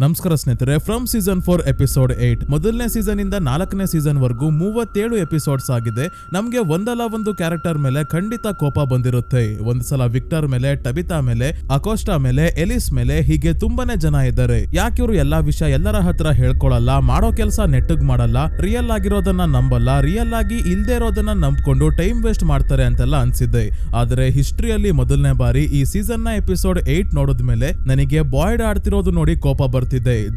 ನಮಸ್ಕಾರ ಸ್ನೇಹಿತರೆ, from season 4 episode 8 ಮೊದಲನೇ ಸೀಸನ್ ಇಂದ 4ನೇ ಸೀಸನ್ ವರೆಗೂ 37 ಎಪಿಸೋಡ್ಸ್ ಆಗಿದೆ. ನಮ್ಗೆ ಒಂದಲ್ಲ ಒಂದು ಕ್ಯಾರೆಕ್ಟರ್ ಮೇಲೆ ಖಂಡಿತ ಕೋಪ ಬಂದಿರುತ್ತೆ. ಒಂದ್ಸಲ ವಿಕ್ಟರ್ ಮೇಲೆ, ಟಬಿತಾ ಮೇಲೆ, ಅಕೋಸ್ಟಾ ಮೇಲೆ, ಎಲಿಸ್ ಮೇಲೆ, ಹೀಗೆ ತುಂಬಾನೇ ಜನ ಇದ್ದಾರೆ. ಯಾಕಿವ್ರು ಎಲ್ಲಾ ವಿಷಯ ಎಲ್ಲರ ಹತ್ರ ಹೇಳ್ಕೊಳಲ್ಲ, ಮಾಡೋ ಕೆಲಸ ನೆಟ್ಟಗ್ ಮಾಡಲ್ಲ, ರಿಯಲ್ ಆಗಿರೋದನ್ನ ನಂಬಲ್ಲ, ರಿಯಲ್ ಆಗಿ ಇಲ್ದೇ ಇರೋದನ್ನ ನಂಬ್ಕೊಂಡು ಟೈಮ್ ವೇಸ್ಟ್ ಮಾಡ್ತಾರೆ ಅಂತೆಲ್ಲ ಅನ್ಸಿದ್ದೆ. ಆದ್ರೆ ಹಿಸ್ಟ್ರಿಯಲ್ಲಿ ಮೊದಲನೇ ಬಾರಿ ಈ ಸೀಸನ್ ನ ಎಪಿಸೋಡ್ 8 ನೋಡಿದ್ಮೇಲೆ ನನಗೆ ಬಾಯ್ಡ್ ಆಡ್ತಿರೋದು ನೋಡಿ ಕೋಪ ಬರ್ತಿದೆ.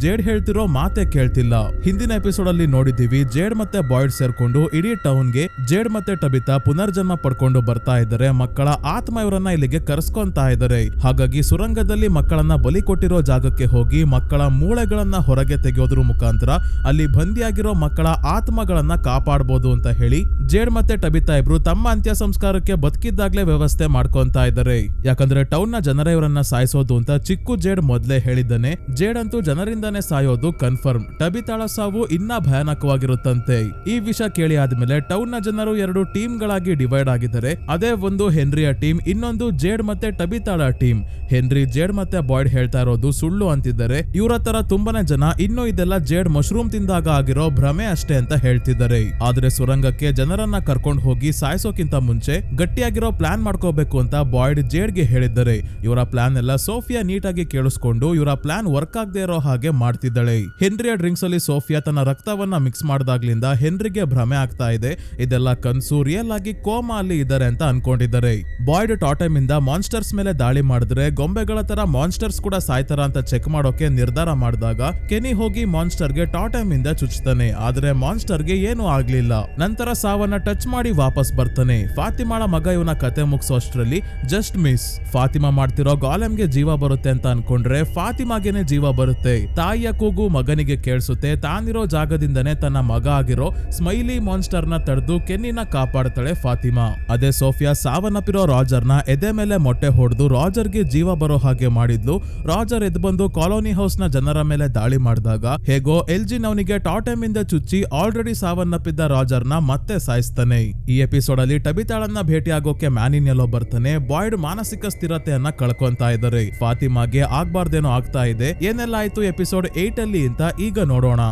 ಜೇಡ್ ಹೇಳ್ತಿರೋ ಮಾತೆ ಕೇಳ್ತಿಲ್ಲ. ಹಿಂದಿನ ಎಪಿಸೋಡ್ ಅಲ್ಲಿ ನೋಡಿದೀವಿ, ಜೇಡ್ ಮತ್ತೆ ಬಾಯ್ಡ್ ಸೇರ್ಕೊಂಡು ಇಡೀ ಟೌನ್ ಗೆ ಜೇಡ್ ಮತ್ತೆ ಟಬಿತಾ ಪುನರ್ಜನ್ಮ ಪಡ್ಕೊಂಡು ಬರ್ತಾ ಇದ್ದಾರೆ. ಮಕ್ಕಳ ಆತ್ಮ ಇವರನ್ನ ಇಲ್ಲಿಗೆ ಕರ್ಸ್ಕೊಂತಾ ಇದ್ದಾರೆ. ಹಾಗಾಗಿ ಸುರಂಗದಲ್ಲಿ ಮಕ್ಕಳನ್ನ ಬಲಿ ಕೊಟ್ಟಿರೋ ಜಾಗಕ್ಕೆ ಹೋಗಿ ಮಕ್ಕಳ ಮೂಳೆಗಳನ್ನ ಹೊರಗೆ ತೆಗೆಯೋದ್ರ ಮುಖಾಂತರ ಅಲ್ಲಿ ಬಂದಿಯಾಗಿರೋ ಮಕ್ಕಳ ಆತ್ಮಗಳನ್ನ ಕಾಪಾಡಬಹುದು ಅಂತ ಹೇಳಿ ಜೇಡ್ ಮತ್ತೆ ಟಬಿತಾ ಇಬ್ರು ತಮ್ಮ ಅಂತ್ಯ ಸಂಸ್ಕಾರಕ್ಕೆ ಬದುಕಿದ್ದಾಗ್ಲೇ ವ್ಯವಸ್ಥೆ ಮಾಡ್ಕೊಂತಾ ಇದ್ದಾರೆ. ಯಾಕಂದ್ರೆ ಟೌನ್ ನ ಜನರ ಇವರನ್ನ ಸಾಯಿಸೋದು ಅಂತ ಚಿಕ್ಕು ಜೇಡ್ ಮೊದ್ಲೇ ಹೇಳಿದ್ದಾನೆ. ಜೇಡ್ ಅಂತೂ ಜನರಿಂದಾನೇ ಸಾಯೋದು ಕನ್ಫರ್ಮ್. ಟಬಿತಾಳ ಸಾವು ಇನ್ನ ಭಯಾನಕವಾಗಿರುತ್ತಂತೆ. ಈ ವಿಷಯ ಕೇಳಿ ಆದ್ಮೇಲೆ ಟೌನ್ ನ ಜನರು 2 ಟೀಮ್ ಗಳಾಗಿ ಡಿವೈಡ್ ಆಗಿದ್ದಾರೆ. ಅದೇ ಒಂದು ಹೆನ್ರಿಯ ಟೀಮ್, ಇನ್ನೊಂದು ಜೇಡ್ ಮತ್ತೆ ಟಬಿತಾಳ ಟೀಮ್. ಹೆನ್ರಿ ಜೇಡ್ ಮತ್ತೆ ಬಾಯ್ಡ್ ಹೇಳ್ತಾ ಇರೋದು ಸುಳ್ಳು ಅಂತಿದ್ದಾರೆ. ಇವರ ತರ ತುಂಬಾನೇ ಜನ ಇನ್ನು ಇದೆಲ್ಲ ಜೇಡ್ ಮಶ್ರೂಮ್ ತಿಂದಾಗ ಆಗಿರೋ ಭ್ರಮೆ ಅಷ್ಟೇ ಅಂತ ಹೇಳ್ತಿದ್ದಾರೆ. ಆದ್ರೆ ಸುರಂಗಕ್ಕೆ ಜನರನ್ನ ಕರ್ಕೊಂಡು ಹೋಗಿ ಸಾಯಿಸೋಕ್ಕಿಂತ ಮುಂಚೆ ಗಟ್ಟಿಯಾಗಿರೋ ಪ್ಲಾನ್ ಮಾಡ್ಕೋಬೇಕು ಅಂತ ಬಾಯ್ಡ್ ಜೇಡ್ಗೆ ಹೇಳಿದ್ದಾರೆ. ಇವರ ಪ್ಲಾನ್ ಎಲ್ಲ ಸೋಫಿಯಾ ನೀಟಾಗಿ ಕೇಳಿಸ್ಕೊಂಡು ಇವರ ಪ್ಲಾನ್ ವರ್ಕ್ ಆಗದೆ ಇರೋ ಹಾಗೆ ಮಾಡ್ತಿದ್ದಾಳೆ. ಹೆನ್ರಿಯ ಡ್ರಿಂಕ್ಸ್ ಅಲ್ಲಿ ಸೋಫಿಯಾ ತನ್ನ ರಕ್ತವನ್ನ ಮಿಕ್ಸ್ ಮಾಡಿದಾಗ್ಲಿಂದ ಹೆನ್ರಿಗೆ ಭ್ರಮೆ ಆಗ್ತಾ ಇದೆ. ಇದೆಲ್ಲ ಕನ್ಸು, ರಿಯಲ್ ಆಗಿ ಕೋಮಾ ಅಲ್ಲಿ ಇದ್ದಾರೆ ಅಂತ ಅನ್ಕೊಂಡಿದ್ದಾರೆ. ಬಾಯ್ಡ್ ಟಾಟಮ್ ಇಂದ ಮಾನ್ಸ್ಟರ್ಸ್ ಮೇಲೆ ದಾಳಿ ಮಾಡಿದ್ರೆ ಗೊಂಬೆಗಳ ತರ ಮಾನ್ಸ್ಟರ್ಸ್ ಕೂಡ ಸಾಯ್ತಾರ ಅಂತ ಚೆಕ್ ಮಾಡೋಕೆ ನಿರ್ಧಾರ ಮಾಡಿದಾಗ ಕೆನಿ ಹೋಗಿ ಮಾನ್ಸ್ಟರ್ ಗೆ ಟಾಟಮ್ ಇಂದ ಚುಚ್ತಾನೆ. ಆದ್ರೆ ಮಾನ್ಸ್ಟರ್ ಗೆ ಏನು ಆಗ್ಲಿಲ್ಲ. ನಂತರ ಸಾವನ್ನ ಟಚ್ ಮಾಡಿ ವಾಪಸ್ ಬರ್ತಾನೆ. ಫಾತಿಮಾಳ ಮಗ ಇವನ ಕತೆ ಮುಗಿಸೋ ಅಷ್ಟ್ರಲ್ಲಿ ಜಸ್ಟ್ ಮಿಸ್. ಫಾತಿಮಾ ಮಾಡ್ತಿರೋ ಗಾಲೆಮ್ಗೆ ಜೀವ ಬರುತ್ತೆ ಅಂತ ಅನ್ಕೊಂಡ್ರೆ ಫಾತಿಮಾಗೆನೆ ಜೀವ ಬರುತ್ತೆ. ತಾಯಿಯ ಕೂಗು ಮಗನಿಗೆ ಕೇಳಿಸುತ್ತೆ. ತಾನಿರೋ ಜಾಗದಿಂದನೇ ತನ್ನ ಮಗ ಆಗಿರೋ ಸ್ಮೈಲಿ ಮಾನ್ಸ್ಟರ್ ನ ತಡೆದು ಕೆನ್ನಿನ ಕಾಪಾಡ್ತಾಳೆ ಫಾತಿಮಾ. ಅದೇ ಸೋಫಿಯಾ ಸಾವನ್ನಪ್ಪಿರೋ ರಾಜರ್ ನ ಎದೆ ಮೇಲೆ ಮೊಟ್ಟೆ ಹೊಡೆದು ರಾಜರ್ ಗೆ ಜೀವ ಬರೋ ಹಾಗೆ ಮಾಡಿದ್ಲು. ರಾಜರ್ ಎದ್ದು ಬಂದು ಕಾಲೋನಿ ಹೌಸ್ ನ ಜನರ ಮೇಲೆ ದಾಳಿ ಮಾಡಿದಾಗ ಹೇಗೋ ಎಲ್ಜಿನ್ ಅವನಿಗೆ ಟಾಟಮ್ ಇಂದ ಚುಚ್ಚಿ ಆಲ್ರೆಡಿ ಸಾವನ್ನಪ್ಪಿದ್ದ ರಾಜರ್ ನ ಮತ್ತೆ ಸಾಯಿಸ್ತಾನೆ. ಈ ಎಪಿಸೋಡ್ ಅಲ್ಲಿ ಟಬಿತಾಳನ್ನ ಭೇಟಿ ಆಗೋಕೆ ಮ್ಯಾನಿನ್ಯಲ್ಲೋ ಬರ್ತಾನೆ. ಬಾಯ್ಡ್ ಮಾನಸಿಕ ಸ್ಥಿರತೆಯನ್ನ ಕಳ್ಕೊಂತಾ ಇದ್ದಾರೆ. ಫಾತಿಮಾಗೆ ಆಗ್ಬಾರ್ದೇನೋ ಆಗ್ತಾ ಇದೆ. ಏನೆಲ್ಲ ಆಯ್ತು ಎಪಿಸೋಡ್ 8 ಅಲ್ಲಿ ಅಂತ ಈಗ ನೋಡೋಣ.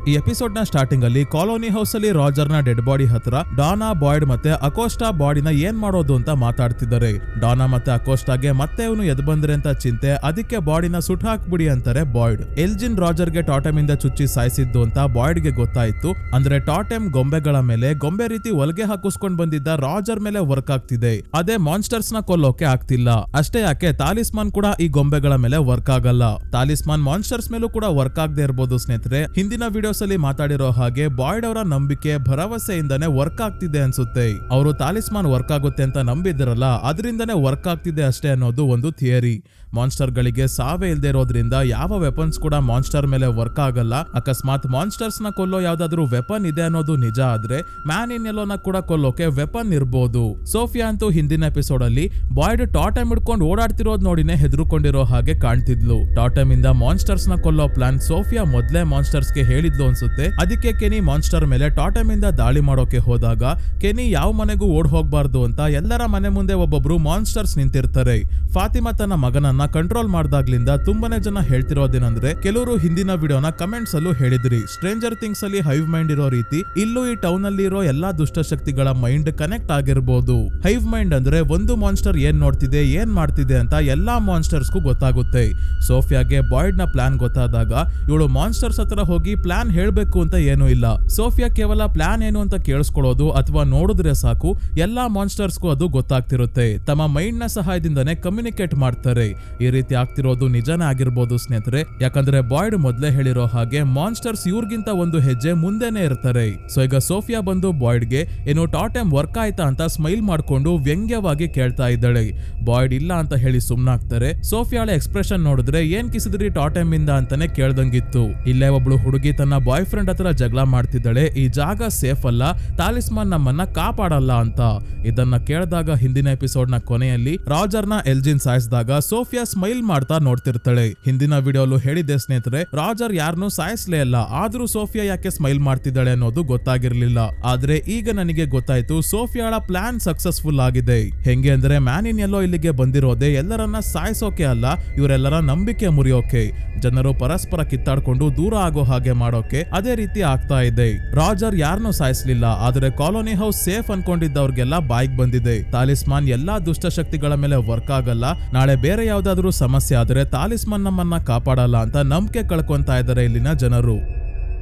ಈ ಎಪಿಸೋಡ್ ನ ಸ್ಟಾರ್ಟಿಂಗ್ ಅಲ್ಲಿ ಕಾಲೋನಿ ಹೌಸ್ ಅಲ್ಲಿ ರಾಜರ್ ನ ಡೆಡ್ ಬಾಡಿ ಹತ್ರ ಡಾನಾ, ಬಾಯ್ಡ್ ಮತ್ತೆ ಅಕೋಸ್ಟಾ ಬಾಡಿನ ಏನ್ ಮಾಡೋದು ಅಂತ ಮಾತಾಡ್ತಿದ್ದಾರೆ. ಡಾನಾ ಮತ್ತೆ ಅಕೋಸ್ಟಾಗೆ ಮತ್ತೆ ಇವನು ಎದ್ ಬಂದ್ರೆ ಅಂತ ಚಿಂತೆ. ಅದಕ್ಕೆ ಬಾಡಿನ ಸುಟ್ ಹಾಕ್ಬಿಡಿ ಅಂತಾರೆ ಬಾಯ್ಡ್. ಎಲ್ಜಿನ್ ರಾಜರ್ ಗೆ ಟಾಟಮ್ ಇಂದ ಚುಚ್ಚಿ ಸಾಯಿಸಿದ್ದು ಅಂತ ಬಾಯ್ಡ್ ಗೆ ಗೊತ್ತಾಯ್ತು. ಅಂದ್ರೆ ಟಾಟಮ್ ಗೊಂಬೆಗಳ ಮೇಲೆ ಗೊಂಬೆ ರೀತಿ ಒಲ್ಗೆ ಹಾಕಿಸ್ಕೊಂಡ್ ಬಂದಿದ್ದ ರಾಜರ್ ಮೇಲೆ ವರ್ಕ್ ಆಗ್ತಿದೆ. ಅದೇ ಮಾನ್ಸ್ಟರ್ಸ್ ನ ಕೊಲ್ಲೋಕೆ ಆಗ್ತಿಲ್ಲ. ಅಷ್ಟೇ ಯಾಕೆ ತಾಲಿಸ್ಮಾನ್ ಕೂಡ ಈ ಗೊಂಬೆಗಳ ಮೇಲೆ ವರ್ಕ್ ಆಗಲ್ಲ. ತಾಲಿಸ್ಮಾನ್ ಮಾನ್ಸ್ಟರ್ಸ್ ಮೇಲೂ ಕೂಡ ವರ್ಕ್ ಆಗದೆ ಇರಬಹುದು ಸ್ನೇಹಿತರೆ. ಹಿಂದಿನ ವಿಡಿಯೋಸ್ ಅಲ್ಲಿ ಮಾತಾಡಿರೋ ಹಾಗೆ ಬಾಯ್ಡ್ ಅವರ ನಂಬಿಕೆ ಭರವಸೆಯಿಂದಾನೇ ವರ್ಕ್ ಆಗ್ತಿದೆ ಅನ್ಸುತ್ತೆ. ಅವರು ತಾಲಿಸ್ಮಾನ್ ವರ್ಕ್ ಆಗುತ್ತೆ ಅಂತ ನಂಬಿದ್ರಲ್ಲ, ಅದರಿಂದಾನೇ ವರ್ಕ್ ಆಗ್ತಿದೆ ಅಷ್ಟೇ ಅನ್ನೋದು ಒಂದು ಥಿಯರಿ. ಮಾನ್ಸ್ಟರ್ ಗಳಿಗೆ ಸಾವೇ ಇಲ್ದೇ ಇರೋದ್ರಿಂದ ಯಾವ ವೆಪನ್ಸ್ ಕೂಡ ಮಾನ್ಸ್ಟರ್ ಮೇಲೆ ವರ್ಕ್ ಆಗಲ್ಲ. ಅಕಸ್ಮಾತ್ ಮಾನ್ಸ್ಟರ್ಸ್ ನ ಕೊಲ್ಲೋ ಯಾವ್ದಾದ್ರು ವೆಪನ್ ಇದೆ ಅನ್ನೋದು ನಿಜ ಆದ್ರೆ ಮ್ಯಾನ್ ಇನ್ ಯೆಲ್ಲೋನ ಕೂಡ ಕೊಲ್ಲೋಕೆ ವೆಪನ್ ಇರ್ಬೋದು. ಸೋಫಿಯಾ ಅಂತೂ ಹಿಂದಿನ ಎಪಿಸೋಡ್ ಅಲ್ಲಿ ಬಾಯ್ಡ್ ಟಾಟಮ್ ಹಿಡ್ಕೊಂಡು ಓಡಾಡ್ತಿರೋದ್ ನೋಡಿನೇ ಹೆದರ್ಕೊಂಡಿರೋ ಹಾಗೆ ಕಾಣ್ತಿದ್ಲು. ಟಾಟಮ್ ಇಂದ ಮಾನ್ಸ್ಟರ್ಸ್ ನ ಕೊಲ್ಲೋ ಪ್ಲಾನ್ ಸೋಫಿಯಾ ಮೊದ್ಲೇ ಮಾನ್ಸ್ಟರ್ಸ್ ಗೆ ಹೇಳಿದ್ಲು ಅನ್ಸುತ್ತೆ. ಅದಕ್ಕೆ ಕೆನಿ ಮಾನ್ಸ್ಟರ್ ಮೇಲೆ ಟಾಟಮ್ ಇಂದ ದಾಳಿ ಮಾಡೋಕೆ ಹೋದಾಗ ಕೆನಿ ಯಾವ ಮನೆಗೂ ಓಡ್ ಹೋಗ್ಬಾರ್ದು ಅಂತ ಎಲ್ಲರ ಮನೆ ಮುಂದೆ ಒಬ್ಬೊಬ್ರು ಮಾನ್ಸ್ಟರ್ಸ್ ನಿಂತಿರ್ತಾರೆ. ಫಾತಿಮಾ ತನ್ನ ಮಗನನ್ನ ಕಂಟ್ರೋಲ್ ಮಾಡ್ದಾಗ್ಲಿಂದ ತುಂಬಾನೇ ಜನ ಹೇಳ್ತಿರೋದೇನಂದ್ರೆ, ಕೆಲವರು ಹಿಂದಿನ ವಿಡಿಯೋನ ಕಮೆಂಟ್ಸ್ ಅಲ್ಲೂ ಹೇಳಿದ್ರಿ, ಸ್ಟ್ರೇಂಜರ್ ಥಿಂಗ್ಸ್ ಅಲ್ಲಿ ಹೈವ್ ಮೈಂಡ್ ಇರೋ ರೀತಿ ಇಲ್ಲೂ ಈ ಟೌನ್ ಅಲ್ಲಿ ಇರೋ ಎಲ್ಲಾ ದುಷ್ಟಶಕ್ತಿಗಳ ಮೈಂಡ್ ಕನೆಕ್ಟ್ ಆಗಿರ್ಬೋದು. ಹೈವ್ ಮೈಂಡ್ ಅಂದ್ರೆ ಒಂದು ಮಾನ್ಸ್ಟರ್ ಏನ್ ನೋಡ್ತಿದೆ, ಏನ್ ಮಾಡ್ತಿದೆ ಅಂತ ಎಲ್ಲಾ ಮಾನ್ಸ್ಟರ್ಸ್ಗೂ ಗೊತ್ತಾಗುತ್ತೆ. ಸೋಫಿಯಾಗೆ ಬಾಯ್ಡ್ ನ ಪ್ಲಾನ್ ಗೊತ್ತಾದಾಗ ಇವಳು ಮಾನ್ಸ್ಟರ್ಸ್ ಹತ್ರ ಹೋಗಿ ಪ್ಲಾನ್ ಹೇಳ್ಬೇಕು ಅಂತ ಏನೂ ಇಲ್ಲ. ಸೋಫಿಯಾ ಕೇವಲ ಪ್ಲಾನ್ ಏನು ಅಂತ ಕೇಳಿಸ್ಕೊಳ್ಳೋದು ಅಥವಾ ನೋಡಿದ್ರೆ ಸಾಕು ಎಲ್ಲಾ ಮಾನ್ಸ್ಟರ್ಸ್ಗೂ ಅದು ಗೊತ್ತಾಗ್ತಿರುತ್ತೆ. ತಮ್ಮ ಮೈಂಡ್ ನ ಸಹಾಯದಿಂದನೇ ಕಮ್ಯುನಿಕೇಟ್ ಮಾಡ್ತಾರೆ. ಈ ರೀತಿ ಆಗ್ತಿರೋದು ನಿಜನೇ ಆಗಿರ್ಬೋದು ಸ್ನೇಹಿತರೆ. ಯಾಕಂದ್ರೆ ಬಾಯ್ಡ್ ಮೊದ್ಲೇ ಹೇಳಿರೋ ಹಾಗೆ ಮಾನ್ಸ್ಟರ್ಸ್ ಇವ್ರಿಗಿಂತ ಒಂದು ಹೆಜ್ಜೆ ಮುಂದೆನೆ ಇರ್ತಾರೆ. ಸೊ ಈಗ ಸೋಫಿಯಾ ಬಂದು ಬಾಯ್ಡ್ಗೆ ಏನು ಟಾಟಮ್ ವರ್ಕ್ ಆಯ್ತಾ ಅಂತ ಸ್ಮೈಲ್ ಮಾಡ್ಕೊಂಡು ವ್ಯಂಗ್ಯವಾಗಿ ಕೇಳ್ತಾ ಇದ್ದಾಳೆ. ಬಾಯ್ಡ್ ಇಲ್ಲ ಅಂತ ಹೇಳಿ ಸುಮ್ನಾಗ್ತಾರೆ. ಸೋಫಿಯಾಳ ಎಕ್ಸ್ಪ್ರೆಷನ್ ನೋಡಿದ್ರೆ ಏನ್ ಕಿಸಿದ್ರಿ ಟಾಟಮ್ ಇಂದ ಅಂತಾನೆ ಕೇಳ್ದಂಗಿತ್ತು. ಇಲ್ಲೇ ಒಬ್ಳು ಹುಡುಗಿ ತನ್ನ ಬಾಯ್ ಫ್ರೆಂಡ್ ಹತ್ರ ಜಗಳ ಮಾಡ್ತಿದ್ದಾಳೆ, ಈ ಜಾಗ ಸೇಫ್ ಅಲ್ಲ, ತಾಲಿಸ್ಮಾನ್ ನಮ್ಮನ್ನ ಕಾಪಾಡಲ್ಲ ಅಂತ. ಇದನ್ನ ಕೇಳಿದಾಗ ಹಿಂದಿನ ಎಪಿಸೋಡ್ ನ ಕೊನೆಯಲ್ಲಿ ರಾಜರ್ ನ ಎಲ್ಜಿನ್ ಸಾಯಿಸಿದಾಗ ಸೋಫಿಯಾ ಸ್ಮೈಲ್ ಮಾಡ್ತಾ ನೋಡ್ತಿರ್ತಾಳೆ. ಹಿಂದಿನ ವಿಡಿಯೋಲು ಹೇಳಿದ್ದೆ ಸ್ನೇಹಿತರೆ, ರಾಜರ್ ಯಾರನ್ನೂ ಸಾಯಿಸ್ಲೇ ಇಲ್ಲ, ಆದ್ರೂ ಸೋಫಿಯಾ ಯಾಕೆ ಸ್ಮೈಲ್ ಮಾಡ್ತಿದ್ದಾಳೆ ಅನ್ನೋದು ಗೊತ್ತಾಗಿರ್ಲಿಲ್ಲ. ಆದ್ರೆ ಈಗ ನನಗೆ ಗೊತ್ತಾಯ್ತು, ಸೋಫಿಯಾಳ ಪ್ಲಾನ್ ಸಕ್ಸಸ್ಫುಲ್ ಆಗಿದೆ. ಹೆಂಗೆ ಅಂದ್ರೆ ಮ್ಯಾನಿನ್ ಎಲ್ಲೋ ಇಲ್ಲಿಗೆ ಬಂದಿರೋದೆ ಎಲ್ಲರನ್ನ ಸಾಯಿಸೋಕೆ ಅಲ್ಲ, ಇವರೆಲ್ಲರ ನಂಬಿಕೆ ಮುರಿಯೋಕೆ, ಜನರು ಪರಸ್ಪರ ಕಿತ್ತಾಡ್ಕೊಂಡು ದೂರ ಆಗೋ ಹಾಗೆ ಮಾಡೋಕೆ. ಅದೇ ರೀತಿ ಆಗ್ತಾ ಇದೆ. ರಾಜರ್ ಯಾರನ್ನೂ ಸಾಯಿಸ್ಲಿಲ್ಲ, ಆದ್ರೆ ಕಾಲೋನಿ ಹೌಸ್ ಸೇಫ್ ಅನ್ಕೊಂಡಿದ್ದವ್ರಿಗೆಲ್ಲ ಬಾಯ್ಗ್ ಬಂದಿದೆ. ತಾಲಿಸ್ಮಾನ್ ಎಲ್ಲಾ ದುಷ್ಟಶಕ್ತಿಗಳ ಮೇಲೆ ವರ್ಕ್ ಆಗಲ್ಲ, ನಾಳೆ ಬೇರೆ ಯಾವ್ದಾದ್ರು ಸಮಸ್ಯೆ ಆದ್ರೆ ತಾಲಿಸ್ಮಾನ್ ನಮ್ಮನ್ನ ಕಾಪಾಡಲ್ಲ ಅಂತ ನಂಬಿಕೆ ಕಳ್ಕೊಂತಾ ಇದ್ದಾರೆ ಇಲ್ಲಿನ ಜನರು.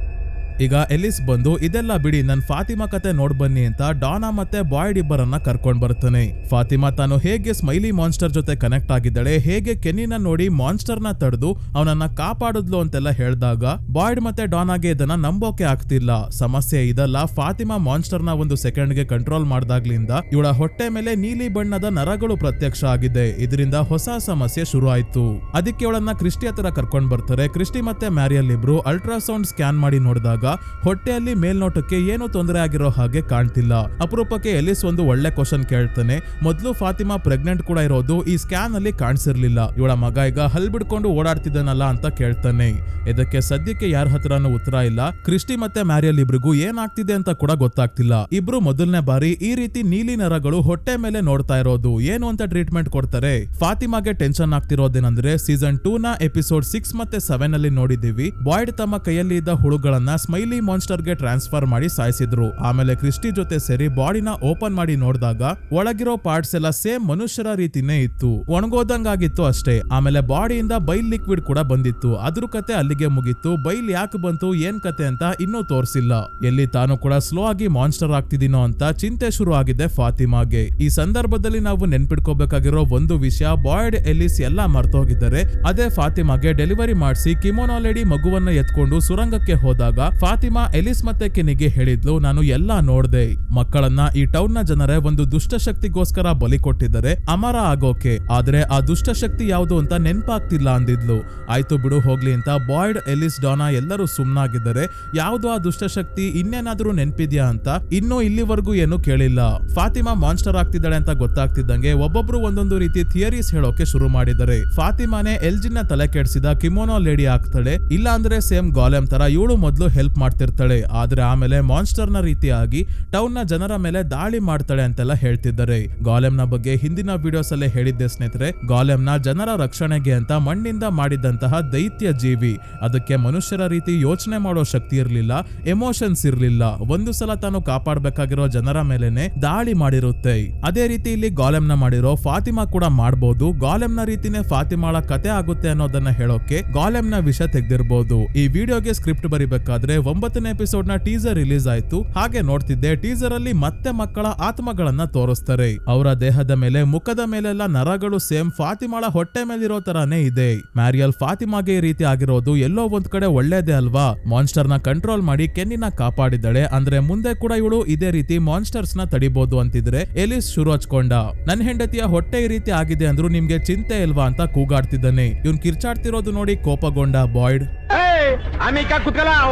ಈಗ ಎಲಿಸ್ ಬಂದು ಇದೆಲ್ಲ ಬಿಡಿ, ನನ್ ಫಾತಿಮಾ ಕತೆ ನೋಡ್ ಬನ್ನಿ ಅಂತ ಡಾನಾ ಮತ್ತೆ ಬಾಯ್ಡ್ ಇಬ್ಬರನ್ನ ಕರ್ಕೊಂಡ್ ಬರ್ತಾನೆ. ಫಾತಿಮಾ ತಾನು ಹೇಗೆ ಸ್ಮೈಲಿ ಮಾನ್ಸ್ಟರ್ ಜೊತೆ ಕನೆಕ್ಟ್ ಆಗಿದ್ದಾಳೆ, ಹೇಗೆ ಕೆನ್ನಿನ ನೋಡಿ ಮಾನ್ಸ್ಟರ್ ನ ತಡೆದು ಅವನನ್ನ ಕಾಪಾಡಿದ್ಲು ಅಂತೆಲ್ಲ ಹೇಳಿದಾಗ ಬಾಯ್ಡ್ ಮತ್ತೆ ಡಾನಾಗೆ ಇದನ್ನ ನಂಬೋಕೆ ಆಗ್ತಿಲ್ಲ. ಸಮಸ್ಯೆ ಇದಲ್ಲ, ಫಾತಿಮಾ ಮಾನ್ಸ್ಟರ್ ನ ಒಂದು ಸೆಕೆಂಡ್ ಗೆ ಕಂಟ್ರೋಲ್ ಮಾಡ್ದಾಗ್ಲಿಂದ ಇವಳ ಹೊಟ್ಟೆ ಮೇಲೆ ನೀಲಿ ಬಣ್ಣದ ನರಗಳು ಪ್ರತ್ಯಕ್ಷ ಆಗಿದೆ. ಇದರಿಂದ ಹೊಸ ಸಮಸ್ಯೆ ಶುರು ಆಯ್ತು. ಅದಕ್ಕೆ ಇವಳನ್ನ ಕ್ರಿಸ್ಟಿ ಹತ್ರ ಕರ್ಕೊಂಡ್ ಬರ್ತಾರೆ. ಕ್ರಿಸ್ಟಿ ಮತ್ತೆ ಮ್ಯಾರಿಯಲ್ ಇಬ್ರು ಅಲ್ಟ್ರಾಸೌಂಡ್ ಸ್ಕ್ಯಾನ್ ಮಾಡಿ ನೋಡಿದಾಗ ಹೊಟ್ಟೆಯಲ್ಲಿ ಮೇಲ್ನೋಟಕ್ಕೆ ಏನು ತೊಂದರೆ ಆಗಿರೋ ಹಾಗೆ ಕಾಣ್ತಿಲ್ಲ. ಅಪರೂಪಕ್ಕೆ ಎಲಿಸ್ ಒಂದು ಒಳ್ಳೆ ಕ್ವಶನ್ ಕೇಳ್ತಾನೆ, ಮೊದ್ಲು ಫಾತಿಮಾ ಪ್ರೆಗ್ನೆಂಟ್ ಕೂಡ ಇರೋದು ಈ ಸ್ಕ್ಯಾನ್ ಅಲ್ಲಿ ಕಾಣಿಸಿರ್ಲಿಲ್ಲ, ಇವಳ ಮಗ ಈಗ ಹಲ್ ಬಿಡ್ಕೊಂಡು ಓಡಾಡ್ತಿದ್ದಾನಲ್ಲ ಅಂತ ಕೇಳ್ತಾನೆ. ಇದಕ್ಕೆ ಸದ್ಯಕ್ಕೆ ಯಾರ ಹತ್ರನೂ ಉತ್ತರ ಇಲ್ಲ. ಕ್ರಿಸ್ಟಿ ಮತ್ತೆ ಮ್ಯಾರಿಯಲ್ ಇಬ್ರಿಗೂ ಏನಾಗ್ತಿದೆ ಅಂತ ಕೂಡ ಗೊತ್ತಾಗ್ತಿಲ್ಲ. ಇಬ್ರು ಮೊದಲನೇ ಬಾರಿ ಈ ರೀತಿ ನೀಲಿ ನರಗಳು ಹೊಟ್ಟೆ ಮೇಲೆ ನೋಡ್ತಾ ಇರೋದು. ಏನು ಅಂತ ಟ್ರೀಟ್ಮೆಂಟ್ ಕೊಡ್ತಾರೆ. ಫಾತಿಮಾಗೆ ಟೆನ್ಷನ್ ಆಗ್ತಿರೋದೇನಂದ್ರೆ ಸೀಸನ್ 2 ನ ಎಪಿಸೋಡ್ 6 ಮತ್ತೆ 7 ಅಲ್ಲಿ ನೋಡಿದೀವಿ, ಬಾಯ್ಡ್ ತಮ್ಮ ಕೈಯಲ್ಲಿ ಇದ್ದ ಹುಳುಗಳನ್ನ ಸ್ಮೈಲಿ ಮಾನ್ಸ್ಟರ್ ಗೆ ಟ್ರಾನ್ಸ್ಫರ್ ಮಾಡಿ ಸಾಯಿಸಿದ್ರು. ಆಮೇಲೆ ಕ್ರಿಸ್ಟಿ ಜೊತೆ ಸೇರಿ ಬಾಡಿನ ಓಪನ್ ಮಾಡಿ ನೋಡಿದಾಗ ಒಳಗಿರೋ ಪಾರ್ಟ್ಸ್ ಎಲ್ಲ ಸೇಮ್ ಮನುಷ್ಯರ ರೀತಿನೇ ಇತ್ತು, ಒಣಗೋದಂಗಾಗಿತ್ತು ಅಷ್ಟೇ. ಆಮೇಲೆ ಬಾಡಿಯಿಂದ ಬೈಲ್ ಲಿಕ್ವಿಡ್ ಕೂಡ ಬಂದಿತ್ತು. ಅದ್ರ ಕತೆ ಅಲ್ಲಿಗೆ ಮುಗಿತ್ತು. ಬೈಲ್ ಯಾಕೆ ಬಂತು, ಏನ್ ಕತೆ ಅಂತ ಇನ್ನೂ ತೋರಿಸಿಲ್ಲ. ಎಲ್ಲಿ ತಾನು ಕೂಡ ಸ್ಲೋ ಆಗಿ ಮಾನ್ಸ್ಟರ್ ಆಗ್ತಿದ್ದೀನೋ ಅಂತ ಚಿಂತೆ ಶುರು ಆಗಿದೆ ಫಾತಿಮಾಗೆ. ಈ ಸಂದರ್ಭದಲ್ಲಿ ನಾವು ನೆನ್ಪಿಟ್ಕೋಬೇಕಾಗಿರೋ ಒಂದು ವಿಷಯ, ಬಾಯ್ಡ್ ಎಲಿಸ್ ಎಲ್ಲ ಮರ್ತೋಗಿದ್ದಾರೆ. ಅದೇ ಫಾತಿಮಾಗೆ ಡೆಲಿವರಿ ಮಾಡಿಸಿ ಕಿಮೋನೋ ಲೇಡಿ ಮಗುವನ್ನ ಎತ್ಕೊಂಡು ಸುರಂಗಕ್ಕೆ ಹೋದಾಗ ಫಾತಿಮಾ ಎಲಿಸ್ ಮತ್ತೆ ಕೆನಿಗೆ ಹೇಳಿದ್ಲು, ನಾನು ಎಲ್ಲಾ ನೋಡ್ದೆ, ಮಕ್ಕಳನ್ನ ಈ ಟೌನ್ ನ ಜನರೇ ಒಂದು ದುಷ್ಟಶಕ್ತಿಗೋಸ್ಕರ ಬಲಿ ಕೊಟ್ಟಿದ್ದಾರೆ ಅಮರ ಆಗೋಕೆ, ಆದ್ರೆ ಆ ದುಷ್ಟಶಕ್ತಿ ಯಾವುದು ಅಂತ ನೆನ್ಪಾಗ್ತಿಲ್ಲ ಅಂದಿದ್ಲು. ಆಯ್ತು ಬಿಡು ಹೋಗ್ಲಿ ಅಂತ ಬಾಯ್ಡ್ ಎಲಿಸ್ ಡಾನಾ ಎಲ್ಲರೂ ಸುಮ್ನಾಗಿದ್ದಾರೆ. ಯಾವ್ದು ಆ ದುಷ್ಟಶಕ್ತಿ, ಇನ್ನೇನಾದ್ರೂ ನೆನ್ಪಿದ್ಯಾ ಅಂತ ಇನ್ನೂ ಇಲ್ಲಿವರೆಗೂ ಏನು ಕೇಳಿಲ್ಲ. ಫಾತಿಮಾ ಮಾನ್ಸ್ಟರ್ ಆಗ್ತಿದ್ದಾಳೆ ಅಂತ ಗೊತ್ತಾಗ್ತಿದ್ದಂಗೆ ಒಬ್ಬೊಬ್ರು ಒಂದೊಂದು ರೀತಿ ಥಿಯರೀಸ್ ಹೇಳೋಕೆ ಶುರು ಮಾಡಿದ್ದಾರೆ. ಫಾತಿಮಾನೆ ಎಲ್ಜಿನ್ ನ ತಲೆ ಕೆಡಿಸಿದ ಕಿಮೋನೋ ಲೇಡಿ ಆಗ್ತಾಳೆ, ಇಲ್ಲ ಅಂದ್ರೆ ಸೇಮ್ ಗಾಲೆಮ್ ತರ ಇವಳು ಮೊದ್ಲು ಹೆಲ್ಪ್ ಮಾಡ್ತಿರ್ತಾಳೆ, ಆದ್ರೆ ಆಮೇಲೆ ಮಾನ್ಸ್ಟರ್ ನ ರೀತಿಯಾಗಿ ಟೌನ್ ನ ಜನರ ಮೇಲೆ ದಾಳಿ ಮಾಡ್ತಾಳೆ ಅಂತೆಲ್ಲ ಹೇಳ್ತಿದ್ದಾರೆ. ಗಾಲೆಮ್ ನ ಬಗ್ಗೆ ಹಿಂದಿನ ವಿಡಿಯೋಸ್ ಅಲ್ಲೇ ಹೇಳಿದ್ದೆ ಸ್ನೇಹಿತರೆ, ಗಾಲೆಮ್ ನ ಜನರ ರಕ್ಷಣೆಗೆ ಅಂತ ಮಣ್ಣಿಂದ ಮಾಡಿದಂತಹ ದೈತ್ಯ ಜೀವಿ. ಅದಕ್ಕೆ ಮನುಷ್ಯರ ರೀತಿ ಯೋಚನೆ ಮಾಡೋ ಶಕ್ತಿ ಇರ್ಲಿಲ್ಲ, ಎಮೋಷನ್ಸ್ ಇರ್ಲಿಲ್ಲ. ಒಂದು ಸಲ ತಾನು ಕಾಪಾಡಬೇಕಾಗಿರೋ ಜನರ ಮೇಲೆನೆ ದಾಳಿ ಮಾಡಿರುತ್ತೆ. ಅದೇ ರೀತಿ ಇಲ್ಲಿ ಗಾಲೆಮ್ ನ ಮಾಡಿರೋ ಫಾತಿಮಾ ಕೂಡ ಮಾಡಬಹುದು. ಗಾಲೆಮ್ ನ ರೀತಿನೇ ಫಾತಿಮಾಳ ಕತೆ ಆಗುತ್ತೆ ಅನ್ನೋದನ್ನ ಹೇಳೋಕೆ ಗಾಲೆಮ್ ನ ವಿಷಯ ತೆಗೆದಿರಬಹುದು. ಈ ವಿಡಿಯೋಗೆ ಸ್ಕ್ರಿಪ್ಟ್ ಬರಿಬೇಕಾದ್ರೆ 9ನೇ ಎಪಿಸೋಡ್ ನ ಟೀಸರ್ ರಿಲೀಸ್ ಆಯ್ತು. ಹಾಗೆ ನೋಡ್ತಿದ್ದೆ, ಟೀಸರ್ ಅಲ್ಲಿ ಮತ್ತೆ ಮಕ್ಕಳ ಆತ್ಮಗಳನ್ನ ತೋರಿಸ್ತಾರೆ. ಅವರ ದೇಹದ ಮೇಲೆ ಮುಖದ ಮೇಲೆಲ್ಲ ನರಗಳು ಸೇಮ್ ಫಾತಿಮಾಳ ಹೊಟ್ಟೆ ಮೇಲಿರೋ ತರಾನೇ ಇದೆ. ಮ್ಯಾರಿಯಲ್ ಫಾತಿಮಾಗೆ ಈ ರೀತಿ ಆಗಿರೋದು ಎಲ್ಲೋ ಒಂದ್ ಕಡೆ ಒಳ್ಳೇದೇ ಅಲ್ವಾ, ಮಾನ್ಸ್ಟರ್ ನ ಕಂಟ್ರೋಲ್ ಮಾಡಿ ಕೆನ್ನಿನ ಕಾಪಾಡಿದ್ದಾಳೆ ಅಂದ್ರೆ ಮುಂದೆ ಕೂಡ ಇವಳು ಇದೇ ರೀತಿ ಮಾನ್ಸ್ಟರ್ಸ್ ನ ತಡಿಬಹುದು ಅಂತಿದ್ರೆ ಎಲಿಸ್ ಶುರು ಹಚ್ಕೊಂಡ, ನನ್ ಹೆಂಡತಿಯ ಹೊಟ್ಟೆ ಈ ರೀತಿ ಆಗಿದೆ ಅಂದ್ರೂ ನಿಮ್ಗೆ ಚಿಂತೆ ಇಲ್ವಾ ಅಂತ ಕೂಗಾಡ್ತಿದ್ದಾನೆ. ಇವ್ನ್ ಕಿರ್ಚಾಡ್ತಿರೋದು ನೋಡಿ ಕೋಪಗೊಂಡ ಬಾಯ್ಡ್.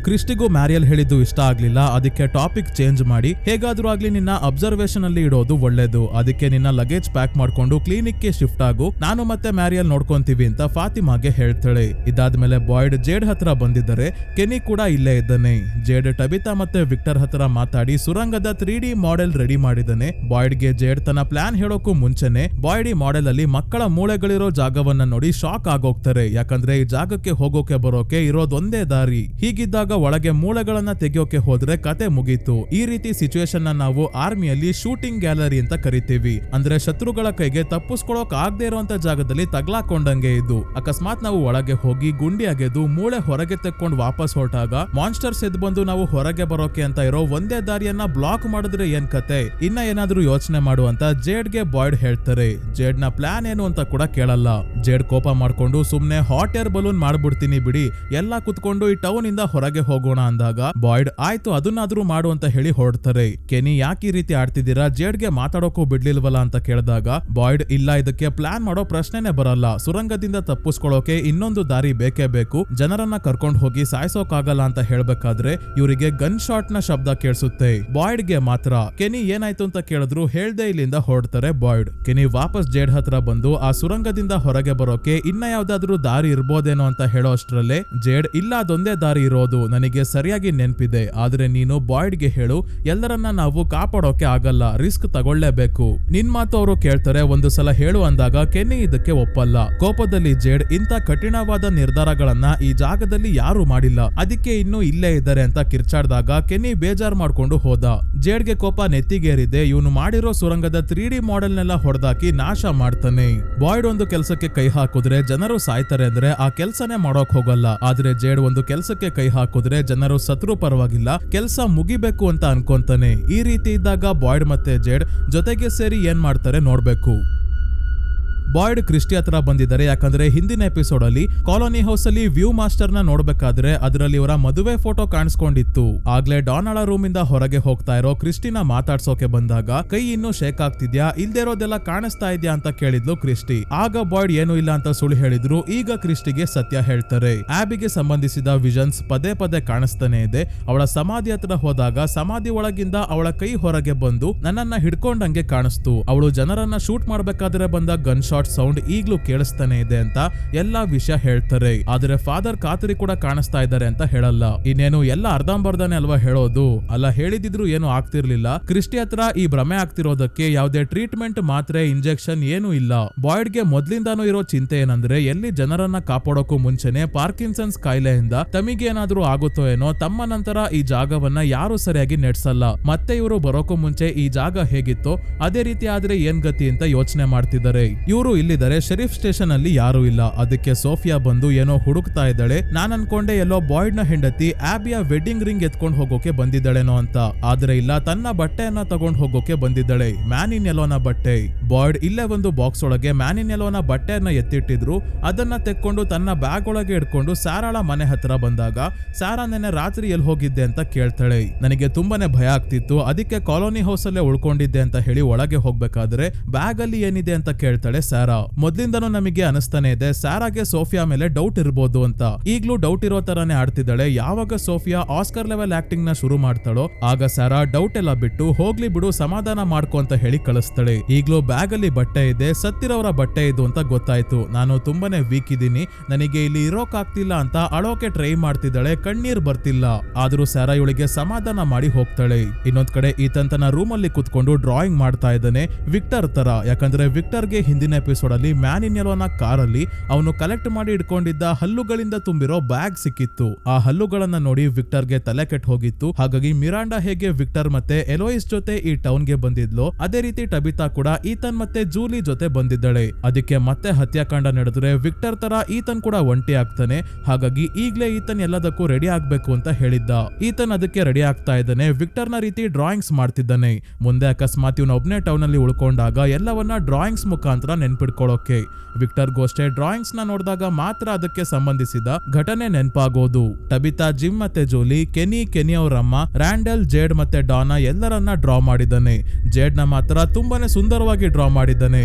ಕ್ರಿಸ್ಟಿಗೂ ಮ್ಯಾರಿಯಲ್ ಹೇಳಿದ್ದು ಇಷ್ಟ ಆಗ್ಲಿಲ್ಲ. ಅದಕ್ಕೆ ಟಾಪಿಕ್ ಚೇಂಜ್ ಮಾಡಿ, ಹೇಗಾದ್ರೂ ಆಗ್ಲಿ ನಿನ್ನ ಅಬ್ಸರ್ವೇಷನ್ ಅಲ್ಲಿ ಇಡೋದು ಒಳ್ಳೇದು, ಅದಕ್ಕೆ ನಿನ್ನ ಲಗೇಜ್ ಪ್ಯಾಕ್ ಮಾಡ್ಕೊಂಡು ಕ್ಲಿನಿಕ್ ಗೆ ಶಿಫ್ಟ್ ಆಗು, ನಾನು ಮತ್ತೆ ಮ್ಯಾರಿಯಲ್ ನೋಡ್ಕೊಂತೀವಿ ಅಂತ ಫಾತಿಮಾಗೆ ಹೇಳ್ತಾಳೆ. ಇದಾದ್ಮೇಲೆ ಬಾಯ್ಡ್ ಜೇಡ್ ಹತ್ರ ಬಂದಿದ್ದಾರೆ. ಕೆನಿ ಕೂಡ ಇಲ್ಲೇ ಇದ್ದಾನೆ. ಜೇಡ್ ಟಬಿತಾ ಮತ್ತೆ ವಿಕ್ಟರ್ ಹತ್ರ ಮಾತಾಡಿ ಸುರಂಗದ 3D ಮಾಡೆಲ್ ರೆಡಿ ಮಾಡಿದಾನೆ. ಬಾಯ್ಡ್ ಗೆ ಜೇಡ್ ತನ್ನ ಪ್ಲಾನ್ ಹೇಳೋಕು ಮುಂಚೆನೆ ಬಾಯ್ಡ್ ಈ ಮಾಡೆಲ್ ಅಲ್ಲಿ ಮಕ್ಕಳ ಮೂಳೆಗಳಿರೋ ಜಾಗವನ್ನ ನೋಡಿ ಶಾಕ್ ಆಗೋಗ್ತಾರೆ. ಯಾಕಂದ್ರೆ ಈ ಜಾಗಕ್ಕೆ ಹೋಗೋಕೆ ಬರೋಕೆ ಇರೋದೊಂದೇ ದಾರಿ. ಹೀಗಿದ್ದಾಗ ಒಳಗೆ ಮೂಳೆಗಳನ್ನ ತೆಗೆಯೋಕೆ ಹೋದ್ರೆ ಕತೆ ಮುಗೀತು. ಈ ರೀತಿ ಸಿಚುವೇಶನ್ ನಾವು ಆರ್ಮಿಯಲ್ಲಿ ಶೂಟಿಂಗ್ ಗ್ಯಾಲರಿ ಅಂತ ಕರಿತೀವಿ. ಅಂದ್ರೆ ಶತ್ರುಗಳ ಕೈಗೆ ತಪ್ಪಿಸ್ಕೊಳಕ್ ಆಗದೆ ಇರುವಂತ ಜಾಗದಲ್ಲಿ ತಗ್ಲಾಕೊಂಡಂಗೆ ಇದು. ಅಕಸ್ಮಾತ್ ನಾವು ಒಳಗೆ ಹೋಗಿ ಗುಂಡಿ ಅಗೆದು ಮೂಳೆ ಹೊರಗೆ ತೆಕ್ಕೊಂಡು ವಾಪಸ್ ಹೊರಟಾಗ ಮಾನ್ಸ್ಟರ್ಸ್ ಎದ್ದು ಬಂದು ನಾವು ಹೊರಗೆ ಬರೋಕೆ ಅಂತ ಇರೋ ಒಂದೇ ದಾರಿಯನ್ನ ಬ್ಲಾಕ್ ಮಾಡಿದ್ರೆ ಏನ್ ಕತೆ, ಇನ್ನ ಏನಾದ್ರೂ ಯೋಚನೆ ಮಾಡು ಅಂತ ಜೇಡ್ ಗೆ ಬಾಯ್ಡ್ ಹೇಳ್ತಾರೆ. ಜೇಡ್ ನ ಪ್ಲಾನ್ ಏನು ಅಂತ ಕೂಡ ಕೇಳಲ್ಲ. ಜೇಡ್ ಕೋಪ ಮಾಡ್ಕೊಂಡು ಸುಮ್ನೆ ಹಾಟ್ ಏರ್ ಬಲೂನ್ ಮಾಡ್ಬಿಡ್ತೀನಿ ಬಿಡಿ, ಎಲ್ಲಾ ಕುತ್ಕೊಂಡು ಅನ್ಕೊಂಡು ಈ ಟೌನ್ ಇಂದ ಹೊರಗೆ ಹೋಗೋಣ ಅಂದಾಗ ಬಾಯ್ಡ್ ಆಯ್ತು ಅದನ್ನಾದ್ರೂ ಮಾಡು ಅಂತ ಹೇಳಿ ಹೊರಡ್ತಾರೆ. ಕೆನಿ ಯಾಕೆ ಈ ರೀತಿ ಆಡ್ತಿದ್ದೀರಾ, ಜೇಡ್ಗೆ ಮಾತಾಡೋಕೂ ಬಿಡ್ಲಿಲ್ವಲ್ಲ ಅಂತ ಕೇಳಿದಾಗ ಬಾಯ್ಡ್ ಇಲ್ಲ ಇದಕ್ಕೆ ಪ್ಲಾನ್ ಮಾಡೋ ಪ್ರಶ್ನೆನೆ ಬರಲ್ಲ, ಸುರಂಗದಿಂದ ತಪ್ಪಿಸ್ಕೊಳ್ಳೋಕೆ ಇನ್ನೊಂದು ದಾರಿ ಬೇಕೇ ಬೇಕು, ಜನರನ್ನ ಕರ್ಕೊಂಡು ಹೋಗಿ ಸಾಯಿಸೋಕಾಗಲ್ಲ ಅಂತ ಹೇಳ್ಬೇಕಾದ್ರೆ ಇವರಿಗೆ ಗನ್ ಶಾಟ್ ನ ಶಬ್ದ ಕೇಳಿಸುತ್ತೆ. ಬಾಯ್ಡ್ಗೆ ಮಾತ್ರ. ಕೆನಿ ಏನಾಯ್ತು ಅಂತ ಕೇಳಿದ್ರು ಹೇಳ್ದೆ ಇಲ್ಲಿಂದ ಹೊರಡ್ತಾರೆ ಬಾಯ್ಡ್. ಕೆನಿ ವಾಪಸ್ ಜೇಡ್ ಹತ್ರ ಬಂದು ಆ ಸುರಂಗದಿಂದ ಹೊರಗೆ ಬರೋಕೆ ಇನ್ನ ಯಾವ್ದಾದ್ರು ದಾರಿ ಇರ್ಬೋದೇನೋ ಅಂತ ಹೇಳೋ ಅಷ್ಟ್ರಲ್ಲೇ ಜೇಡ್ ಇಲ್ಲ ಅದೊಂದೇ ದಾರಿ ಇರೋದು, ನನಗೆ ಸರಿಯಾಗಿ ನೆನ್ಪಿದೆ, ಆದ್ರೆ ನೀನು ಬಾಯ್ಡ್ಗೆ ಹೇಳು ಎಲ್ಲರನ್ನ ನಾವು ಕಾಪಾಡೋಕೆ ಆಗಲ್ಲ, ರಿಸ್ಕ್ ತಗೊಳ್ಳೇಬೇಕು. ನಿನ್ ಮಾತು ಅವರು ಕೇಳ್ತಾರೆ, ಒಂದು ಸಲ ಹೇಳು ಅಂದಾಗ ಕೆನಿ ಇದಕ್ಕೆ ಒಪ್ಪಲ್ಲ. ಕೋಪದಲ್ಲಿ ಜೇಡ್ ಇಂತ ಕಠಿಣವಾದ ನಿರ್ಧಾರಗಳನ್ನ ಈ ಜಾಗದಲ್ಲಿ ಯಾರು ಮಾಡಿಲ್ಲ, ಅದಕ್ಕೆ ಇನ್ನೂ ಇಲ್ಲೇ ಇದ್ದಾರೆ ಅಂತ ಕಿರ್ಚಾಡ್ದಾಗ ಕೆನಿ ಬೇಜಾರ್ ಮಾಡ್ಕೊಂಡು ಹೋದ. ಜೇಡ್ಗೆ ಕೋಪ ನೆತ್ತಿಗೇರಿದೆ, ಇವನು ಮಾಡಿರೋ ಸುರಂಗದ 3D ಮಾಡೆಲ್ ನೆಲ್ಲ ಹೊಡೆದಾಕಿ ನಾಶ ಮಾಡ್ತಾನೆ. ಬಾಯ್ಡ್ ಒಂದು ಕೆಲಸಕ್ಕೆ ಕೈ ಹಾಕಿದ್ರೆ ಜನರು ಸಾಯ್ತಾರೆ ಅಂದ್ರೆ ಆ ಕೆಲ್ಸನೇ ಮಾಡೋಕ್ ಹೋಗಲ್ಲ, ಆದ್ರೆ ಜೇಡ್ ಒಂದು ಕೆಲಸಕ್ಕೆ ಕೈ ಹಾಕಿದ್ರೆ ಜನರು ಸತ್ರು ಪರವಾಗಿಲ್ಲ ಕೆಲ್ಸ ಮುಗಿಬೇಕು ಅಂತ ಅನ್ಕೊಂತಾನೆ. ಈ ರೀತಿ ಇದ್ದಾಗ ಬಾಯ್ಡ್ ಮತ್ತೆ ಜೇಡ್ ಜೊತೆಗೆ ಸೇರಿ ಏನ್ ಮಾಡ್ತಾರೆ ನೋಡ್ಬೇಕು. ಬಾಯ್ಡ್ ಕ್ರಿಸ್ಟಿ ಹತ್ರ ಬಂದಿದ್ದಾರೆ, ಯಾಕಂದ್ರೆ ಹಿಂದಿನ ಎಪಿಸೋಡ್ ಅಲ್ಲಿ ಕಾಲೋನಿ ಹೌಸ್ ಅಲ್ಲಿ ವ್ಯೂ ಮಾಸ್ಟರ್ ನ ನೋಡ್ಬೇಕಾದ್ರೆ ಅದರಲ್ಲಿ ಇವರ ಮದುವೆ ಫೋಟೋ ಕಾಣಿಸ್ಕೊಂಡಿತ್ತು. ಆಗ್ಲೇ ಡಾನಾಳ ರೂಮ್ ಇಂದ ಹೊರಗೆ ಹೋಗ್ತಾ ಇರೋ ಕ್ರಿಸ್ಟಿನ ಮಾತಾಡ್ಸೋಕೆ ಬಂದಾಗ ಕೈ ಇನ್ನೂ ಶೇಕ್ ಆಗ್ತಿದ್ಯಾ, ಇಲ್ದೇ ಇರೋದೆಲ್ಲ ಕಾಣಿಸ್ತಾ ಇದ್ಯಾ ಅಂತ ಕೇಳಿದ್ಲು ಕ್ರಿಸ್ಟಿ. ಆಗ ಬಾಯ್ಡ್ ಏನು ಇಲ್ಲ ಅಂತ ಸುಳ್ಳು ಹೇಳಿದ್ರು. ಈಗ ಕ್ರಿಸ್ಟಿಗೆ ಸತ್ಯ ಹೇಳ್ತಾರೆ. ಆಬಿಗೆ ಸಂಬಂಧಿಸಿದ ವಿಷನ್ಸ್ ಪದೇ ಪದೇ ಕಾಣಿಸ್ತಾನೆ ಇದೆ. ಅವಳ ಸಮಾಧಿ ಹತ್ರ ಹೋದಾಗ ಸಮಾಧಿ ಒಳಗಿಂದ ಅವಳ ಕೈ ಹೊರಗೆ ಬಂದು ನನ್ನನ್ನ ಹಿಡ್ಕೊಂಡಂಗೆ ಕಾಣಿಸ್ತು. ಅವಳು ಜನರನ್ನ ಶೂಟ್ ಮಾಡ್ಬೇಕಾದ್ರೆ ಬಂದ ಗನ್ ಶಾಟ್ ಸೌಂಡ್ ಈಗ್ಲೂ ಕೇಳಿಸ್ತಾನೆ ಇದೆ ಅಂತ ಎಲ್ಲಾ ವಿಷಯ ಹೇಳ್ತಾರೆ. ಆದ್ರೆ ಫಾದರ್ ಖಾತರಿ ಕೂಡ ಕಾಣಿಸ್ತಾ ಇದ್ದಾರೆ ಅಂತ ಹೇಳಲ್ಲ. ಇನ್ನೇನು ಎಲ್ಲ ಅರ್ಧಂಬರ್ಧನೆ ಅಲ್ವಾ ಹೇಳೋದು, ಅಲ್ಲ ಹೇಳಿದಿದ್ರು ಏನು ಆಗ್ತಿರ್ಲಿಲ್ಲ. ಕ್ರಿಸ್ಟಿ ಹತ್ರ ಈ ಭ್ರಮೆ ಆಗ್ತಿರೋದಕ್ಕೆ ಯಾವುದೇ ಟ್ರೀಟ್ಮೆಂಟ್, ಮಾತ್ರೆ, ಇಂಜೆಕ್ಷನ್ ಏನೂ ಇಲ್ಲ. ಬಾಯ್ಡ್ಗೆ ಮೊದ್ಲಿಂದಾನು ಇರೋ ಚಿಂತೆ ಏನಂದ್ರೆ ಎಲ್ಲಿ ಜನರನ್ನ ಕಾಪಾಡೋಕು ಮುಂಚೆನೆ ಪಾರ್ಕಿನ್ಸನ್ಸ್ ಕಾಯಿಲೆಯಿಂದ ತಮಿಗೇನಾದ್ರೂ ಆಗುತ್ತೋ ಏನೋ, ತಮ್ಮ ನಂತರ ಈ ಜಾಗವನ್ನ ಯಾರು ಸರಿಯಾಗಿ ನಡೆಸಲ್ಲ, ಮತ್ತೆ ಇವರು ಬರೋಕು ಮುಂಚೆ ಈ ಜಾಗ ಹೇಗಿತ್ತೋ ಅದೇ ರೀತಿ ಆದ್ರೆ ಏನ್ ಗತಿ ಅಂತ ಯೋಚನೆ ಮಾಡ್ತಿದ್ದಾರೆ. ಇವರು ಇಲ್ಲಿದ್ದಾರೆ, ಶೆರೀಫ್ ಸ್ಟೇಷನ್ ಅಲ್ಲಿ ಯಾರು ಇಲ್ಲ. ಅದಕ್ಕೆ ಸೋಫಿಯಾ ಬಂದು ಏನೋ ಹುಡುಕ್ತಾ ಇದ್ದಾಳೆ. ನಾನ್ ಅನ್ಕೊಂಡೆ ಎಲ್ಲೋ ಬಾಯ್ಡ್ ನ ಹೆಂಡತಿ ಆಬಿಯ ವೆಡ್ಡಿಂಗ್ ರಿಂಗ್ ಎತ್ಕೊಂಡು ಹೋಗೋಕೆ ಬಂದಿದ್ದಾಳೇನೋ ಅಂತ, ಆದ್ರೆ ಇಲ್ಲ, ತನ್ನ ಬಟ್ಟೆಯನ್ನ ತಗೊಂಡು ಹೋಗೋಕೆ ಬಂದಿದ್ದಾಳೆ, ಮ್ಯಾನ್ ಇನ್ ಯೆಲ್ಲೋನ ಬಟ್ಟೆ. ಬಾಯ್ಡ್ ಇಲ್ಲೇ ಒಂದು ಬಾಕ್ಸ್ ಒಳಗೆ ಮ್ಯಾನ್ ಇನ್ ಯೆಲ್ಲೋನ ಬಟ್ಟೆಯನ್ನ ಎತ್ತಿಟ್ಟಿದ್ರು. ಅದನ್ನ ತೆಕ್ಕೊಂಡು ತನ್ನ ಬ್ಯಾಗ್ ಒಳಗೆ ಇಟ್ಕೊಂಡು ಸಾರಾಳ ಮನೆ ಹತ್ರ ಬಂದಾಗ ಸಾರಾ ನೆನ್ನೆ ರಾತ್ರಿ ಎಲ್ಲಿ ಹೋಗಿದ್ದೆ ಅಂತ ಕೇಳ್ತಾಳೆ. ನನಗೆ ತುಂಬಾನೇ ಭಯ ಆಗ್ತಿತ್ತು, ಅದಕ್ಕೆ ಕಾಲೋನಿ ಹೌಸ್ ಅಲ್ಲೇ ಉಳ್ಕೊಂಡಿದ್ದೆ ಅಂತ ಹೇಳಿ ಒಳಗೆ ಹೋಗ್ಬೇಕಾದ್ರೆ ಬ್ಯಾಗ್ ಅಲ್ಲಿ ಏನಿದೆ ಅಂತ ಕೇಳ್ತಾಳೆ ಸಾರಾ. ಮೊದ್ಲಿಂದನೂ ನಮಗೆ ಅನಿಸ್ತಾನೆ ಇದೆ ಸಾರಾಗೆ ಸೋಫಿಯಾ ಮೇಲೆ ಡೌಟ್ ಇರ್ಬೋದು ಅಂತ. ಈಗ್ಲೂ ಡೌಟ್ ಇರೋ ತರಾನೇ ಆಡ್ತಿದ್ದಾಳೆ. ಯಾವಾಗ ಸೋಫಿಯಾ ಆಸ್ಕರ್ ಲೆವೆಲ್ ಆಕ್ಟಿಂಗ್ ನ ಶುರು ಮಾಡ್ತಾಳೋ ಆಗ ಸಾರಾ ಡೌಟ್ ಎಲ್ಲ ಬಿಟ್ಟು ಹೋಗ್ಲಿ ಬಿಡು ಸಮಾಧಾನ ಮಾಡ್ಕೊ ಅಂತ ಹೇಳಿ ಕಳಿಸ್ತಾಳೆ. ಈಗ್ಲೂ ಬ್ಯಾಗ್ ಅಲ್ಲಿ ಬಟ್ಟೆ ಇದೆ, ಸತ್ತಿರೋರ ಬಟ್ಟೆ ಇದು ಅಂತ ಗೊತ್ತಾಯ್ತು. ನಾನು ತುಂಬಾನೇ ವೀಕ್ ಇದೀನಿ, ನನಗೆ ಇಲ್ಲಿ ಇರೋಕ್ ಆಗ್ತಿಲ್ಲ ಅಂತ ಅಳೋಕೆ ಟ್ರೈ ಮಾಡ್ತಿದ್ದಾಳೆ, ಕಣ್ಣೀರ್ ಬರ್ತಿಲ್ಲ. ಆದ್ರೂ ಸಾರಾ ಇವಳಿಗೆ ಸಮಾಧಾನ ಮಾಡಿ ಹೋಗ್ತಾಳೆ. ಇನ್ನೊಂದ್ ಕಡೆ ಈತನ್ ತನ್ನ ರೂಮ್ ಅಲ್ಲಿ ಕುತ್ಕೊಂಡು ಡ್ರಾಯಿಂಗ್ ಮಾಡ್ತಾ ಇದ್ದಾನೆ ವಿಕ್ಟರ್ ತರ. ಯಾಕಂದ್ರೆ ವಿಕ್ಟರ್ಗೆ ಹಿಂದಿನ ಎಪಿಸೋಡ್ ಅಲ್ಲಿ ಮ್ಯಾನ್ ಇನ್ ಯೆಲ್ಲೋನ ಕಾರಲ್ಲಿ ಅವನು ಕಲೆಕ್ಟ್ ಮಾಡಿ ಇಟ್ಕೊಂಡಿದ್ದ ಹಲ್ಲುಗಳಿಂದ ತುಂಬಿರೋ ಬ್ಯಾಗ್ ಸಿಕ್ಕಿತ್ತು. ಆ ಹಲ್ಲುಗಳನ್ನ ನೋಡಿ ವಿಕ್ಟರ್ಗೆ ತಲೆ ಕೆಟ್ಟು ಹೋಗಿತ್ತು. ಹಾಗಾಗಿ ಮಿರಾಂಡಾ ಹೇಗೆ ವಿಕ್ಟರ್ ಮತ್ತೆ ಎಲೋಯಿಸ್ ಜೊತೆ ಈ ಟೌನ್ ಗೆ ಬಂದಿದ್ಲು, ಅದೇ ರೀತಿ ಟಬಿತಾ ಕೂಡ ಈತನ್ ಮತ್ತೆ ಜೂಲಿ ಜೊತೆ ಬಂದಿದ್ದಾಳೆ. ಅದಕ್ಕೆ ಮತ್ತೆ ಹತ್ಯಾಕಾಂಡ ನಡೆದ್ರೆ ವಿಕ್ಟರ್ ತರ ಈತನ್ ಕೂಡ ಒಂಟಿ ಆಗ್ತಾನೆ. ಹಾಗಾಗಿ ಈಗ್ಲೇ ಈತನ್ ಎಲ್ಲದಕ್ಕೂ ರೆಡಿ ಆಗ್ಬೇಕು ಅಂತ ಹೇಳಿದ್ದ. ಈತನ್ ಅದಕ್ಕೆ ರೆಡಿ ಆಗ್ತಾ ಇದ್ದಾನೆ. ವಿಕ್ಟರ್ ನ ರೀತಿ ಡ್ರಾಯಿಂಗ್ಸ್ ಮಾಡ್ತಿದ್ದಾನೆ. ಮುಂದೆ ಅಕಸ್ಮಾತ್ ಇವನು ಒಬ್ನೇ ಟೌನ್ ಅಲ್ಲಿ ಉಳ್ಕೊಂಡಾಗ ಎಲ್ಲವನ್ನ ಡ್ರಾಯಿಂಗ್ಸ್ ಮುಖಾಂತರ ನೆನ್ಪಿಡ್ಕೊಳ್ಳೋಕೆ. ವಿಕ್ಟರ್ಗೋಷ್ಟೇ ಡ್ರಾಯಿಂಗ್ಸ್ ನ ನೋಡಿದಾಗ ಮಾತ್ರ ಅದಕ್ಕೆ ಸಂಬಂಧಿಸಿದ ಘಟನೆ ನೆನಪಾಗೋದು. ಟಬಿತಾ, ಜಿಮ್ ಮತ್ತೆ ಜೂಲಿ, ಕೆನಿ ಅವರಮ್ಮ, ರ್ಯಾಂಡಲ್, ಜೇಡ್ ಮತ್ತೆ ಡಾನಾ ಎಲ್ಲರನ್ನ ಡ್ರಾ ಮಾಡಿದ್ದಾನೆ. ಜೇಡ್ ನ ಮಾತ್ರ ತುಂಬಾನೇ ಸುಂದರವಾಗಿ ಡ್ರಾ ಮಾಡಿದ್ದಾನೆ.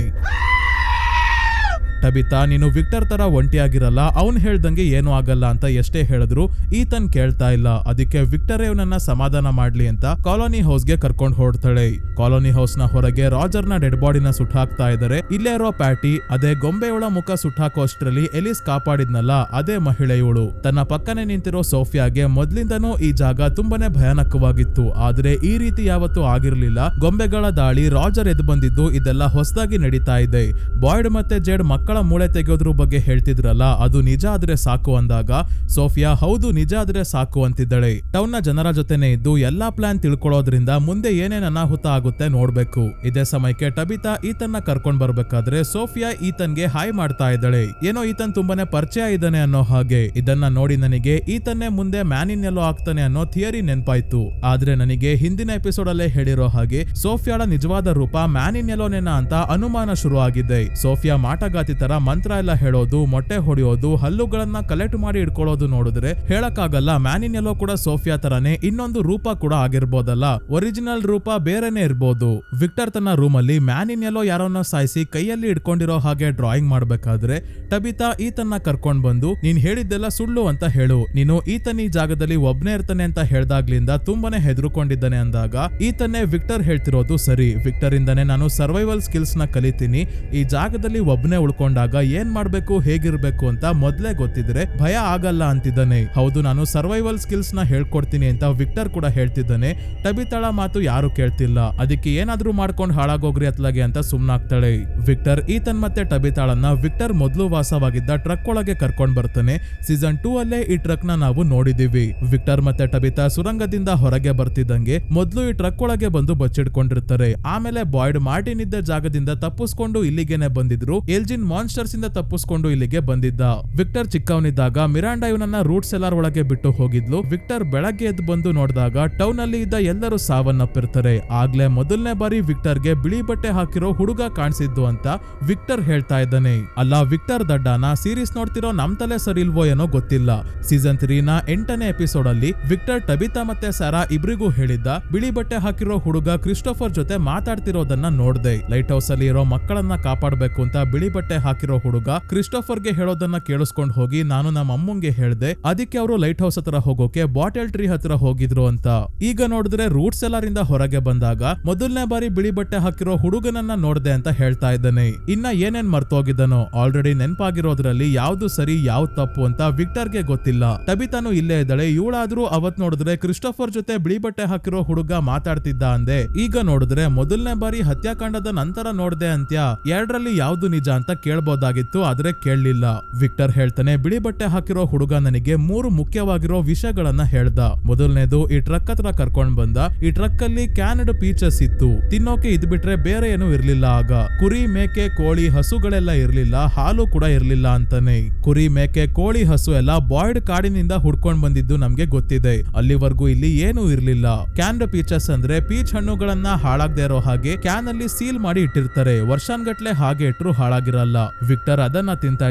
ಟಬಿತಾ, ನೀನು ವಿಕ್ಟರ್ ತರ ಒಂಟಿಯಾಗಿರಲ್ಲ, ಅವನ್ ಹೇಳ್ದಂಗೆ ಏನು ಆಗಲ್ಲ ಅಂತ ಎಷ್ಟೇ ಹೇಳಿದ್ರು ಈತನ್ ಕೇಳ್ತಾ ಇಲ್ಲ. ಅದಕ್ಕೆ ವಿಕ್ಟರ್ ಇವನನ್ನ ಸಮಾಧಾನ ಮಾಡ್ಲಿ ಅಂತ ಕಾಲೋನಿ ಹೌಸ್ ಗೆ ಕರ್ಕೊಂಡು ಹೊರಡ್ತಾಳೆ. ಕಾಲೋನಿ ಹೌಸ್ ನ ಹೊರಗೆ ರಾಜರ್ ನ ಡೆಡ್ ಬಾಡಿನ ಸುಟ್ಟಾಕ್ತಾ ಇದ್ದಾರೆ. ಇಲ್ಲೇ ಇರೋ ಪ್ಯಾಟಿ ಅದೇ ಗೊಂಬೆಯವಳ ಮುಖ ಸುಟ್ಟಾಕೋ ಅಷ್ಟ್ರಲ್ಲಿ ಎಲಿಸ್ ಕಾಪಾಡಿದ್ನಲ್ಲ ಅದೇ ಮಹಿಳೆಯವಳು. ತನ್ನ ಪಕ್ಕನೆ ನಿಂತಿರೋ ಸೋಫಿಯಾಗೆ ಮೊದ್ಲಿಂದನೂ ಈ ಜಾಗ ತುಂಬಾನೇ ಭಯಾನಕವಾಗಿತ್ತು, ಆದ್ರೆ ಈ ರೀತಿ ಯಾವತ್ತೂ ಆಗಿರ್ಲಿಲ್ಲ. ಗೊಂಬೆಗಳ ದಾಳಿ, ರಾಜರ್ ಎದ್ದು ಬಂದಿದ್ದು, ಇದೆಲ್ಲ ಹೊಸದಾಗಿ ನಡೀತಾ ಇದೆ. ಬಾಯ್ಡ್ ಮತ್ತೆ ಜೇಡ್ ಮಕ್ಕಳ ಮೂಳೆ ತೆಗೆಯೋದ್ರ ಬಗ್ಗೆ ಹೇಳ್ತಿದ್ರಲ್ಲ, ಅದು ನಿಜ ಆದ್ರೆ ಸಾಕು ಅಂದಾಗ ಸೋಫಿಯಾ ಹೌದು ನಿಜ ಆದ್ರೆ ಸಾಕು ಅಂತಿದ್ದಾಳೆ. ಟೌನ್ ನ ಜನರ ಜೊತೆನೆ ಇದ್ದು ಎಲ್ಲಾ ಪ್ಲಾನ್ ತಿಳ್ಕೊಳ್ಳೋದ್ರಿಂದ ಮುಂದೆ ಏನೇನ್ ಅನಾಹುತ ಆಗುತ್ತೆ ನೋಡ್ಬೇಕು. ಇದೇ ಸಮಯಕ್ಕೆ ಟಬಿತಾ ಈತನ್ನ ಕರ್ಕೊಂಡ್ ಬರ್ಬೇಕಾದ್ರೆ ಸೋಫಿಯಾ ಈತನ್ಗೆ ಹಾಯ್ ಮಾಡ್ತಾ ಇದ್ದಾಳೆ. ಏನೋ ಈತನ್ ತುಂಬಾನೇ ಪರಿಚಯ ಇದ್ದಾನೆ ಅನ್ನೋ ಹಾಗೆ. ಇದನ್ನ ನೋಡಿ ನನಗೆ ಈತನ್ನೇ ಮುಂದೆ ಮ್ಯಾನ್ ಇನ್ ಯೆಲ್ಲೋ ಆಗ್ತಾನೆ ಅನ್ನೋ ಥಿಯರಿ ನೆನ್ಪಾಯ್ತು. ಆದ್ರೆ ನನಗೆ ಹಿಂದಿನ ಎಪಿಸೋಡ್ ಅಲ್ಲೇ ಹೇಳಿರೋ ಹಾಗೆ ಸೋಫಿಯಾಳ ನಿಜವಾದ ರೂಪ ಮ್ಯಾನ್ ಇನ್ ಯೆಲ್ಲೋನೇನಾ ಅಂತ ಅನುಮಾನ ಶುರು ಆಗಿದೆ. ಸೋಫಿಯಾ ಮಾಟಗಾತಿ ತರ ಮಂತ್ರ ಎಲ್ಲ ಹೇಳೋದು, ಮೊಟ್ಟೆ ಹೊಡೆಯೋದು, ಹಲ್ಲುಗಳನ್ನ ಕಲೆಕ್ಟ್ ಮಾಡಿ ಇಟ್ಕೊಳ್ಳೋದು ನೋಡಿದ್ರೆ ಹೇಳಕ್ಕಾಗಲ್ಲ ಮ್ಯಾನಿನ್ ಎಲ್ಲೋ ಕೂಡ ಸೋಫಿಯಾ ತರಾನೇ ಇನ್ನೊಂದು ರೂಪ ಕೂಡ ಆಗಿರ್ಬೋದಲ್ಲ. ಒರಿಜಿನಲ್ ರೂಪ ಬೇರೆನೆ ಇರ್ಬೋದು. ವಿಕ್ಟರ್ ತನ್ನ ರೂಮ್ ಅಲ್ಲಿ ಮ್ಯಾನಿನ್ ಎಲ್ಲೋ ಯಾರನ್ನ ಸಾಯಿಸಿ ಕೈಯಲ್ಲಿ ಇಟ್ಕೊಂಡಿರೋ ಹಾಗೆ ಡ್ರಾಯಿಂಗ್ ಮಾಡ್ಬೇಕಾದ್ರೆ ಟಬಿತಾ ಈತನ್ನ ಕರ್ಕೊಂಡ್ ಬಂದು ನೀನ್ ಹೇಳಿದ್ದೆಲ್ಲ ಸುಳ್ಳು ಅಂತ ಹೇಳು, ನೀನು ಈತನ್ ಈ ಜಾಗದಲ್ಲಿ ಒಬ್ನೇ ಇರ್ತಾನೆ ಅಂತ ಹೇಳ್ದಾಗ್ಲಿಂದ ತುಂಬಾನೇ ಹೆದರ್ಕೊಂಡಿದ್ದಾನೆ ಅಂದಾಗ ಈತನ್ನೇ ವಿಕ್ಟರ್ ಹೇಳ್ತಿರೋದು ಸರಿ, ವಿಕ್ಟರ್ ಇಂದಾನೆ ನಾನು ಸರ್ವೈವಲ್ ಸ್ಕಿಲ್ಸ್ ನ ಕಲಿತೀನಿ, ಈ ಜಾಗದಲ್ಲಿ ಒಬ್ನೇ ಉಳ್ಕೊಂಡಾಗ ಏನ್ ಮಾಡ್ಬೇಕು ಹೇಗಿರ್ಬೇಕು ಅಂತ ಮೊದ್ಲೇ ಗೊತ್ತಿದ್ರೆ ಭಯ ಆಗಲ್ಲ ಅಂತಿದ್ದಾನೆ. ಹೌದು ನಾನು ಸರ್ವೈವಲ್ ಸ್ಕಿಲ್ಸ್ ನ ಹೇಳ್ಕೊಡ್ತೀನಿ ಅಂತ ವಿಕ್ಟರ್ ಕೂಡ ಹೇಳ್ತಿದ್ದಾನೆ. ಟಬಿತಾಳ ಮಾತು ಯಾರು ಕೇಳ್ತಿಲ್ಲ, ಅದಕ್ಕೆ ಏನಾದ್ರೂ ಮಾಡ್ಕೊಂಡು ಹಾಳಾಗೋಗ್ರಿ ಅತ್ಲಾಗೆ ಅಂತ ಸುಮ್ನಾಗ್ತಾಳೆ. ವಿಕ್ಟರ್ ಈತನ್ ಮತ್ತೆ ಟಬಿತಾಳನ್ನ ವಿಕ್ಟರ್ ಮೊದಲು ವಾಸವಾಗಿದ್ದ ಟ್ರಕ್ ಒಳಗೆ ಕರ್ಕೊಂಡ್ ಬರ್ತಾನೆ. ಸೀಸನ್ 2 ಅಲ್ಲೇ ಈ ಟ್ರಕ್ ನ ನಾವು ನೋಡಿದೀವಿ. ವಿಕ್ಟರ್ ಮತ್ತೆ ಟಬಿತಾ ಸುರಂಗದಿಂದ ಹೊರಗೆ ಬರ್ತಿದ್ದಂಗೆ ಮೊದ್ಲು ಈ ಟ್ರಕ್ ಒಳಗೆ ಬಂದು ಬಚ್ಚಿಡ್ಕೊಂಡಿರ್ತಾರೆ. ಆಮೇಲೆ ಬಾಯ್ಡ್ ಮಾರ್ಟಿನ್ ಇದ್ದ ಜಾಗದಿಂದ ತಪ್ಪಿಸ್ಕೊಂಡು ಇಲ್ಲಿಗೆನೆ ಬಂದಿದ್ರು. ಎಲ್ಜಿನ್ ಮಾನ್ಸ್ಟರ್ಸ್ ಇಂದ ತಪ್ಪಿಸ್ಕೊಂಡು ಇಲ್ಲಿಗೆ ಬಂದಿದ್ದ. ವಿಕ್ಟರ್ ಚಿಕ್ಕವನಿದ್ದಾಗ ಮಿರಾಂಡಾ ಇವನನ್ನ ರೂಟ್ ಸೆಲಾರ್ ಒಳಗೆ ಬಿಟ್ಟು ಹೋಗಿದ್ಲು. ವಿಕ್ಟರ್ ಬೆಳಗ್ಗೆ ಎದ್ದು ಬಂದು ನೋಡಿದಾಗ ಟೌನ್ ಅಲ್ಲಿ ಇದ್ದ ಎಲ್ಲರೂ ಸಾವನ್ನಪ್ಪಿರ್ತಾರೆ. ಆಗ್ಲೇ ಮೊದಲನೇ ಬಾರಿ ವಿಕ್ಟರ್ಗೆ ಬಿಳಿ ಬಟ್ಟೆ ಹಾಕಿರೋ ಹುಡುಗ ಕಾಣಿಸಿದ್ದು ಅಂತ ವಿಕ್ಟರ್ ಹೇಳ್ತಾ ಇದ್ದಾನೆ. ಅಲ್ಲ ವಿಕ್ಟರ್ ದಡ್ಡಾನ ಸೀರೀಸ್ ನೋಡ್ತಿರೋ ನಮ್ ತಲೆ ಸರಿ ಇಲ್ವೋ ಏನೋ ಗೊತ್ತಿಲ್ಲ. ಸೀಸನ್ 3 ನ 8ನೇ ಎಪಿಸೋಡ್ ಅಲ್ಲಿ ವಿಕ್ಟರ್ ಟಬಿತಾ ಮತ್ತೆ ಸಾರಾ ಇಬ್ರಿಗೂ ಹೇಳಿದ್ದ ಬಿಳಿ ಬಟ್ಟೆ ಹಾಕಿರೋ ಹುಡುಗ ಕ್ರಿಸ್ಟೋಫರ್ ಜೊತೆ ಮಾತಾಡ್ತಿರೋದನ್ನ ನೋಡ್ದೆ. ಲೈಟ್ ಹೌಸ್ ಅಲ್ಲಿ ಇರೋ ಮಕ್ಕಳನ್ನ ಕಾಪಾಡಬೇಕು ಅಂತ ಬಿಳಿ ಬಟ್ಟೆ ಹಾಕಿರೋ ಹುಡುಗ ಕ್ರಿಸ್ಟೋಫರ್ಗೆ ಹೇಳೋದನ್ನ ಕೇಳಿಸ್ಕೊಂಡ್ ಹೋಗಿ ನಾನು ನಮ್ಮ ಅಮ್ಮಂಗೆ ಹೇಳ್ದೆ, ಅದಕ್ಕೆ ಅವರು ಲೈಟ್ ಹೌಸ್ ಹತ್ರ ಹೋಗೋಕೆ ಬಾಟಲ್ ಟ್ರೀ ಹತ್ರ ಹೋಗಿದ್ರು ಅಂತ. ಈಗ ನೋಡಿದ್ರೆ ರೂಟ್ ಸೆಲಾರ್ ಇಂದ ಹೊರಗೆ ಬಂದಾಗ ಮೊದಲನೇ ಬಾರಿ ಬಿಳಿ ಬಟ್ಟೆ ಹಾಕಿರೋ ಹುಡುಗನನ್ನ ನೋಡ್ದೆ ಅಂತ ಹೇಳ್ತಾ ಇದ್ದಾನೆ. ಇನ್ನ ಏನೇನ್ ಮರ್ತೋಗಿದ್ದಾನೋ ಆಲ್ರೆಡಿ ನೆನ್ಪಾಗಿರೋದ್ರಲ್ಲಿ ಯಾವ್ದು ಸರಿ ಯಾವ್ದು ತಪ್ಪು ಅಂತ ವಿಕ್ಟರ್ಗೆ ಗೊತ್ತಿಲ್ಲ. ಟಬಿತಾನು ಇಲ್ಲೇ ಇದ್ದಾಳೆ. ಇವಳಾದ್ರೂ ಅವತ್ ನೋಡಿದ್ರೆ ಕ್ರಿಸ್ಟೋಫರ್ ಜೊತೆ ಬಿಳಿ ಬಟ್ಟೆ ಹಾಕಿರೋ ಹುಡುಗ ಮಾತಾಡ್ತಿದ್ದ ಅಂದೆ. ಈಗ ನೋಡಿದ್ರೆ ಮೊದಲನೇ ಬಾರಿ ಹತ್ಯಾಕಾಂಡದ ನಂತರ ನೋಡ್ದೆ ಅಂತ್ಯ. ಎರಡರಲ್ಲಿ ಯಾವ್ದು ನಿಜ ಅಂತ ಕೇಳ್ಬೋದಾಗಿತ್ತು, ಆದ್ರೆ ಕೇಳಲಿಲ್ಲ. ವಿಕ್ಟರ್ ಹೇಳ್ತಾನೆ ಬಿಳಿ ಬಟ್ಟೆ ಹಾಕಿರೋ ಹುಡುಗ ನನಗೆ 3 ಮುಖ್ಯವಾಗಿರೋ ವಿಷಯಗಳನ್ನ ಹೇಳ್ದ. ಮೊದಲನೇದು ಈ ಟ್ರಕ್ ಹತ್ರ ಕರ್ಕೊಂಡ್ ಬಂದ. ಈ ಟ್ರಕ್ ಅಲ್ಲಿ ಕ್ಯಾನ್ಡ್ ಪೀಚಸ್ ಇತ್ತು, ತಿನ್ನೋಕೆ ಇದ್ ಬಿಟ್ರೆ ಬೇರೆ ಏನು ಇರ್ಲಿಲ್ಲ. ಆಗ ಕುರಿ ಮೇಕೆ ಕೋಳಿ ಹಸುಗಳೆಲ್ಲ ಇರ್ಲಿಲ್ಲ, ಹಾಲು ಕೂಡ ಇರ್ಲಿಲ್ಲ ಅಂತಾನೆ. ಕುರಿ ಮೇಕೆ ಕೋಳಿ ಹಸು ಎಲ್ಲ ಬಾಯ್ಡ್ ಕಾಡಿನಿಂದ ಹುಡ್ಕೊಂಡ್ ಬಂದಿದ್ದು ನಮ್ಗೆ ಗೊತ್ತಿದೆ. ಅಲ್ಲಿವರೆಗೂ ಇಲ್ಲಿ ಏನು ಇರ್ಲಿಲ್ಲ. ಕ್ಯಾನ್ಡ್ ಪೀಚಸ್ ಅಂದ್ರೆ ಪೀಚ್ ಹಣ್ಣುಗಳನ್ನ ಹಾಳಾಗದೆ ಇರೋ ಹಾಗೆ ಕ್ಯಾನ್ ಅಲ್ಲಿ ಸೀಲ್ ಮಾಡಿ ಇಟ್ಟಿರ್ತಾರೆ. ವರ್ಷಾನ್ಗಟ್ಲೆ ಹಾಗೆ ಇಟ್ರು ಹಾಳಾಗಿರಲ್ಲ. ವಿಕ್ಟರ್ ಅದನ್ನ ತಿಂತಾ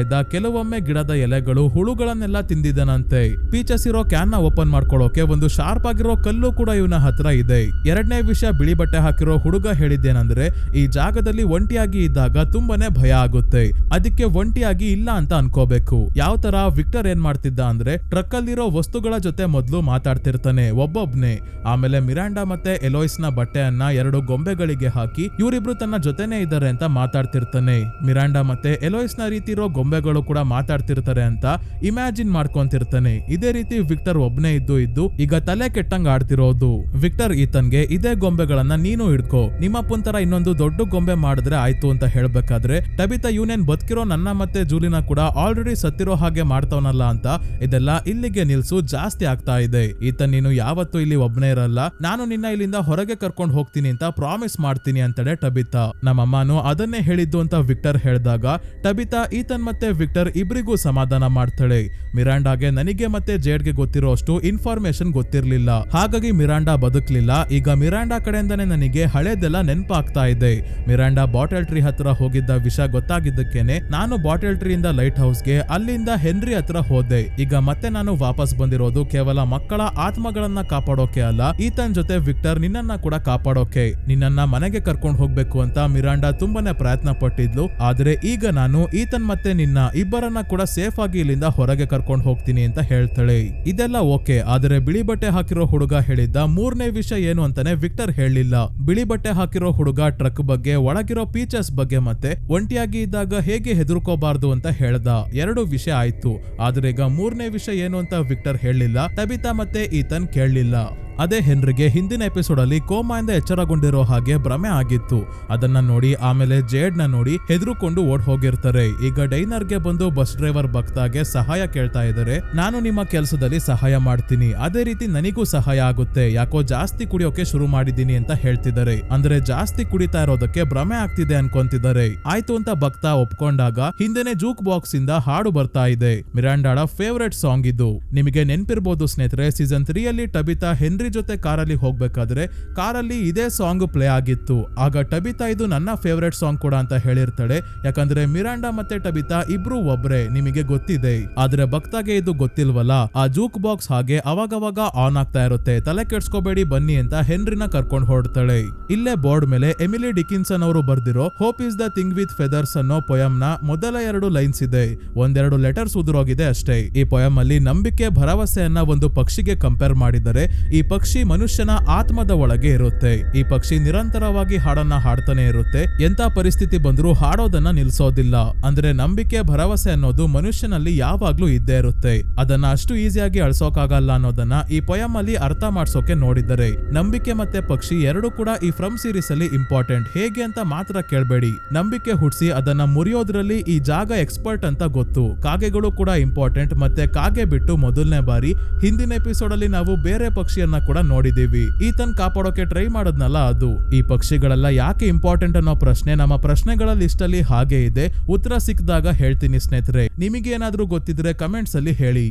ಇದ್ದ. ಕೆಲವೊಮ್ಮೆ ಗಿಡದ ಎಲೆಗಳು ಹುಳುಗಳನ್ನೆಲ್ಲ ತಿಂದಿದ್ದನಂತೆ. ಪೀಚಸ್ ಇರೋ ಕ್ಯಾನ್ ನ ಓಪನ್ ಮಾಡ್ಕೊಳ್ಳೋಕೆ ಒಂದು ಶಾರ್ಪ್ ಆಗಿರೋ ಕಲ್ಲು ಕೂಡ ಇವನ ಹತ್ರ ಇದೆ. ಎರಡನೇ ವಿಷಯ ಬಿಳಿ ಬಟ್ಟೆ ಹಾಕಿರೋ ಹುಡುಗ ಹೇಳಿದ್ದೇನಂದ್ರೆ ಈ ಜಾಗದಲ್ಲಿ ಒಂಟಿಯಾಗಿ ಇದ್ದಾಗ ತುಂಬಾನೇ ಭಯ ಆಗುತ್ತೆ, ಅದಕ್ಕೆ ಒಂಟಿಯಾಗಿ ಇಲ್ಲ ಅಂತ ಅನ್ಕೋಬೇಕು. ಯಾವ ತರ ವಿಕ್ಟರ್ ಏನ್ ಮಾಡ್ತಿದ್ದ ಅಂದ್ರೆ ಟ್ರಕ್ ಅಲ್ಲಿರೋ ವಸ್ತುಗಳ ಜೊತೆ ಮೊದ್ಲು ಮಾತಾಡ್ತಿರ್ತಾನೆ ಒಬ್ಬೊಬ್ನೇ. ಆಮೇಲೆ ಮಿರಾಂಡಾ ಮತ್ತೆ ಎಲೋಯ್ಸ್ ನ ಬಟ್ಟೆಯನ್ನ 2 ಗೊಂಬೆಗಳಿಗೆ ಹಾಕಿ ಇವರಿಬ್ರು ತನ್ನ ಜೊತೆನೆ ಇದ್ದಾರೆ ಅಂತ ಮಾತಾಡ್ತಿರ್ತಾನೆ. ಮಿರಾಂಡಾ ಮತ್ತೆ ಎಲೋಯ್ಸ್ ನ ರೀತಿ ಇರೋ ಗೊಂಬೆಗಳು ಕೂಡ ಮಾತಾಡ್ತಿರ್ತಾರೆ ಅಂತ ಇಮ್ಯಾಜಿನ್ ಮಾಡ್ಕೊಂತಿರ್ತಾನೆ. ಇದೇ ರೀತಿ ವಿಕ್ಟರ್ ಒಬ್ನೇ ಇದ್ದು ಈಗ ತಲೆ ಕೆಟ್ಟಂಗ್ ಆಡ್ತಿರೋದು. ವಿಕ್ಟರ್ ಈತನ್ಗೆ ಇದೇ ಗೊಂಬೆಗಳನ್ನ ನೀನು ಹಿಡ್ಕೋ, ನಿಮ್ಮಪ್ಪನ್ ತರ ಇನ್ನೊಂದು ದೊಡ್ಡ ಗೊಂಬೆ ಮಾಡಿದ್ರೆ ಆಯ್ತು ಅಂತ ಹೇಳ್ಬೇಕಾದ್ರೆ ಟಬಿತಾ ಯೂನಿಯನ್ ಬದುಕಿರೋ ನನ್ನ ಮತ್ತೆ ಜೂಲಿನ ಕೂಡ ಆಲ್ರೆಡಿ ಸತ್ತಿರೋ ಹಾಗೆ ಮಾಡ್ತವನಲ್ಲ ಅಂತ ಇದೆಲ್ಲ ಇಲ್ಲಿಗೆ ನಿಲ್ಸು, ಜಾಸ್ತಿ ಆಗ್ತಾ ಇದೆ. ಈತನ್ ನೀನು ಯಾವತ್ತೂ ಇಲ್ಲಿ ಒಬ್ನೇ ಇರಲ್ಲ, ನಾನು ನಿನ್ನ ಇಲ್ಲಿಂದ ಹೊರಗೆ ಕರ್ಕೊಂಡು ಹೋಗ್ತೀನಿ ಅಂತ ಪ್ರಾಮಿಸ್ ಮಾಡ್ತೀನಿ ಅಂತಾಳೆ ಟಬಿತಾ. ನಮ್ಮಮ್ಮನು ಅದನ್ನೇ ಹೇಳಿದ್ದು ಅಂತ ವಿಕ್ಟರ್ ಹೇಳಿದಾಗ ಟಬಿತಾ ಈತನ್ ಮತ್ತೆ ವಿಕ್ಟರ್ ಇಬ್ರಿಗೂ ಸಮಾಧಾನ ಮಾಡ್ತಾಳೆ. ಮಿರಾಂಡಾಗೆ ನನಗೆ ಮತ್ತೆ ಜೇಡ್ಗೆ ಗೊತ್ತಿರೋ ಅಷ್ಟು ಇನ್ಫಾರ್ಮೇಶನ್ ಗೊತ್ತಿರ್ಲಿಲ್ಲ, ಹಾಗಾಗಿ ಮಿರಾಂಡಾ ಬದುಕ್ಲಿಲ್ಲ. ಈಗ ಮಿರಾಂಡಾ ಕಡೆಯಿಂದಾನೆ ನನಗೆ ಹಳೇದೆಲ್ಲ ನೆನಪಾಗ್ತಾ ಇದೆ. ಮಿರಾಂಡಾ ಬಾಟಲ್ ಟ್ರೀ ಹತ್ರ ಹೋಗಿದ್ದ ವಿಷಯ ಗೊತ್ತಾಗಿದ್ದಕ್ಕೇನೆ ನಾನು ಬಾಟಲ್ ಟ್ರೀ ಇಂದ ಲೈಟ್ ಹೌಸ್ಗೆ, ಅಲ್ಲಿಂದ ಹೆನ್ರಿ ಹತ್ರ ಹೋದೆ. ಈಗ ಮತ್ತೆ ನಾನು ವಾಪಸ್ ಬಂದಿರೋದು ಕೇವಲ ಮಕ್ಕಳ ಆತ್ಮಗಳನ್ನ ಕಾಪಾಡೋಕೆ ಅಲ್ಲ, ಈತನ್ ಜೊತೆ ವಿಕ್ಟರ್ ನಿನ್ನನ್ನ ಕೂಡ ಕಾಪಾಡೋಕೆ. ನಿನ್ನನ್ನ ಮನೆಗೆ ಕರ್ಕೊಂಡು ಹೋಗ್ಬೇಕು ಅಂತ ಮಿರಾಂಡಾ ತುಂಬಾನೇ ಪ್ರಯತ್ನ ಪಟ್ಟಿದ್ಲು. ಆದ್ರೆ ಈಗ ನಾನು ಈತನ್ ಮತ್ತೆ ನಿನ್ನ ಇಬ್ಬರನ್ನ ಕೂಡ ಸೇಫ್ ಆಗಿ ಇಲ್ಲಿಂದ ಹೊರಗೆ ಕರ್ಕೊಂಡು ಹೋಗ್ತೀನಿ ಅಂತ ಹೇಳ್ತಾಳೆ. ಇದೆಲ್ಲ ಓಕೆ, ಆದ್ರೆ ಬಿಳಿ ಬಟ್ಟೆ ಹಾಕಿರೋ ಹುಡುಗ ಹೇಳಿದ್ದ 3ನೇ ವಿಷಯ ಏನು ಅಂತಾನೆ ವಿಕ್ಟರ್ ಹೇಳಲಿಲ್ಲ. ಬಿಳಿ ಬಟ್ಟೆ ಹಾಕಿರೋ ಹುಡುಗ ಟ್ರಕ್ ಬಗ್ಗೆ, ಒಳಗಿರೋ ಪೀಚಸ್ ಬಗ್ಗೆ ಮತ್ತೆ ಒಂಟಿಯಾಗಿ ಇದ್ದಾಗ ಹೇಗೆ ಹೆದರ್ಕೋಬಾರ್ದು ಅಂತ ಹೇಳ್ದ. 2 ವಿಷಯ ಆಯ್ತು, ಆದ್ರೆ ಈಗ 3ನೇ ವಿಷಯ ಏನು ಅಂತ ವಿಕ್ಟರ್ ಹೇಳಲಿಲ್ಲ. ಟಬಿತಾ ಮತ್ತೆ ಈತನ್ ಕೇಳಲಿಲ್ಲ. ಅದೇ ಹೆನ್ರಿಗೆ ಹಿಂದಿನ ಎಪಿಸೋಡ್ ಅಲ್ಲಿ ಕೋಮಾಯಿಂದ ಎಚ್ಚರಗೊಂಡಿರೋ ಹಾಗೆ ಭ್ರಮೆ ಆಗಿತ್ತು. ಅದನ್ನ ನೋಡಿ ಆಮೇಲೆ ಜೇಡ್ ನ ನೋಡಿ ಹೆದರುಕೊಂಡು ಓಡ್ ಹೋಗಿರ್ತಾರೆ. ಈಗ ಡೈನರ್ಗೆ ಬಂದು ಬಸ್ ಡ್ರೈವರ್ ಭಕ್ತಾಗೆ ಸಹಾಯ ಕೇಳ್ತಾ ಇದ್ದಾರೆ. ನಾನು ನಿಮ್ಮ ಕೆಲಸದಲ್ಲಿ ಸಹಾಯ ಮಾಡ್ತೀನಿ, ಅದೇ ರೀತಿ ನನಗೂ ಸಹಾಯ ಆಗುತ್ತೆ, ಯಾಕೋ ಜಾಸ್ತಿ ಕುಡಿಯೋಕೆ ಶುರು ಮಾಡಿದೀನಿ ಅಂತ ಹೇಳ್ತಿದ್ದಾರೆ. ಅಂದ್ರೆ ಜಾಸ್ತಿ ಕುಡಿತಾ ಇರೋದಕ್ಕೆ ಭ್ರಮೆ ಆಗ್ತಿದೆ ಅನ್ಕೊಂತಿದ್ದಾರೆ. ಆಯ್ತು ಅಂತ ಭಕ್ತ ಒಪ್ಕೊಂಡಾಗ ಹಿಂದೆನೆ ಜೂಕ್ ಬಾಕ್ಸ್ ಇಂದ ಹಾಡು ಬರ್ತಾ ಇದೆ. ಮಿರಾಂಡಾಳ ಫೇವರೇಟ್ ಸಾಂಗ್ ಇದು. ನಿಮಗೆ ನೆನ್ಪಿರ್ಬೋದು ಸ್ನೇಹಿತರೆ, ಸೀಸನ್ 3 ಅಲ್ಲಿ ಟಬಿತಾ ಹೆನ್ರಿ ಹೆನ್ರಿ ಜೊತೆ ಕಾರಲ್ಲಿ ಹೋಗ್ಬೇಕಾದ್ರೆ ಕಾರಲ್ಲಿ ಇದೇ ಸಾಂಗ್ ಪ್ಲೇ ಆಗಿತ್ತು. ಆಗ ಟಬಿತಾ ಇದು ನನ್ನ ಫೇವರೇಟ್ ಸಾಂಗ್ ಕೂಡ ಅಂತ ಹೇಳಿರ್ತಾಳೆ. ಯಾಕಂದ್ರೆ ಮಿರಾಂಡಾ ಮತ್ತೆ ಟಬಿತಾ ಇಬ್ರು ಒಬ್ರೆ, ನಿಮಗೆ ಗೊತ್ತಿದೆ. ಆದ್ರೆ ಭಕ್ತಾಗೆ ಇದು ಗೊತ್ತಿಲ್ವಲ್ಲ. ಆ ಜೂಕ್ ಬಾಕ್ಸ್ ಹಾಗೆ ಅವಾಗವಾಗ ಆನ್ ಆಗ್ತಾ ಇರುತ್ತೆ. ತಲೆ ಕೆಡ್ಸ್ಕೋಬೇಡಿ ಬನ್ನಿ ಅಂತ ಹೆನ್ರಿನ ಕರ್ಕೊಂಡು ಹೊರಡ್ತಾಳೆ. ಇಲ್ಲೇ ಬೋರ್ಡ್ ಮೇಲೆ ಎಮಿಲಿ ಡಿಕಿನ್ಸನ್ ಅವರು ಬರ್ದಿರೋ hope is the thing with feathers ಅನ್ನೋ ಪೊಯಮ್ ನ ಮೊದಲ 2 ಲೈನ್ಸ್ ಇದೆ. ಒಂದೆರಡು ಲೆಟರ್ಸ್ ಉದುರೋಗಿದೆ ಅಷ್ಟೇ. ಈ ಪೊಯಮ್ ಅಲ್ಲಿ ನಂಬಿಕೆ ಭರವಸೆಯನ್ನ ಒಂದು ಪಕ್ಷಿಗೆ ಕಂಪೇರ್ ಮಾಡಿದರೆ ಈ ಪಕ್ಷಿ ಮನುಷ್ಯನ ಆತ್ಮದ ಒಳಗೆ ಇರುತ್ತೆ. ಈ ಪಕ್ಷಿ ನಿರಂತರವಾಗಿ ಹಾಡನ್ನ ಹಾಡ್ತಾನೆ ಇರುತ್ತೆ. ಎಂತ ಪರಿಸ್ಥಿತಿ ಬಂದರೂ ಹಾಡೋದನ್ನ ನಿಲ್ಸೋದಿಲ್ಲ. ಅಂದ್ರೆ ನಂಬಿಕೆ ಭರವಸೆ ಅನ್ನೋದು ಮನುಷ್ಯನಲ್ಲಿ ಯಾವಾಗ್ಲೂ ಇದ್ದೇ ಇರುತ್ತೆ. ಅದನ್ನ ಅಷ್ಟು ಈಸಿಯಾಗಿ ಅಳ್ಸೋಕಾಗಲ್ಲ ಅನ್ನೋದನ್ನ ಈ ಪೊಯಮ್ ಅಲ್ಲಿ ಅರ್ಥ ಮಾಡ್ಸೋಕೆ ನೋಡಿದ್ದಾರೆ. ನಂಬಿಕೆ ಮತ್ತೆ ಪಕ್ಷಿ ಎರಡು ಕೂಡ ಈ ಫ್ರಮ್ ಸೀರೀಸ್ ಅಲ್ಲಿ ಇಂಪಾರ್ಟೆಂಟ್. ಹೇಗೆ ಅಂತ ಮಾತ್ರ ಕೇಳಬೇಡಿ. ನಂಬಿಕೆ ಹುಡ್ಸಿ ಅದನ್ನ ಮುರಿಯೋದ್ರಲ್ಲಿ ಈ ಜಾಗ ಎಕ್ಸ್ಪರ್ಟ್ ಅಂತ ಗೊತ್ತು. ಕಾಗೆಗಳು ಕೂಡ ಇಂಪಾರ್ಟೆಂಟ್. ಮತ್ತೆ ಕಾಗೆ ಬಿಟ್ಟು ಮೊದಲನೇ ಬಾರಿ ಹಿಂದಿನ ಎಪಿಸೋಡ್ ಅಲ್ಲಿ ನಾವು ಬೇರೆ ಪಕ್ಷಿಯನ್ನ ಕೂಡ ನೋಡಿದೀವಿ. ಈತನ್ ಕಾಪಾಡೋಕೆ ಟ್ರೈ ಮಾಡೋದ್ನಲ್ಲ ಅದು. ಈ ಪಕ್ಷಿಗಳೆಲ್ಲ ಯಾಕೆ ಇಂಪಾರ್ಟೆಂಟ್ ಅನ್ನೋ ಪ್ರಶ್ನೆ ನಮ್ಮ ಪ್ರಶ್ನೆಗಳ ಲಿಸ್ಟ್ ಅಲ್ಲಿ ಹಾಗೆ ಇದೆ. ಉತ್ತರ ಸಿಕ್ಕಿದಾಗ ಹೇಳ್ತೀನಿ ಸ್ನೇಹಿತರೆ. ನಿಮಗೆ ಏನಾದ್ರೂ ಗೊತ್ತಿದ್ರೆ ಕಮೆಂಟ್ಸ್ ಅಲ್ಲಿ ಹೇಳಿ.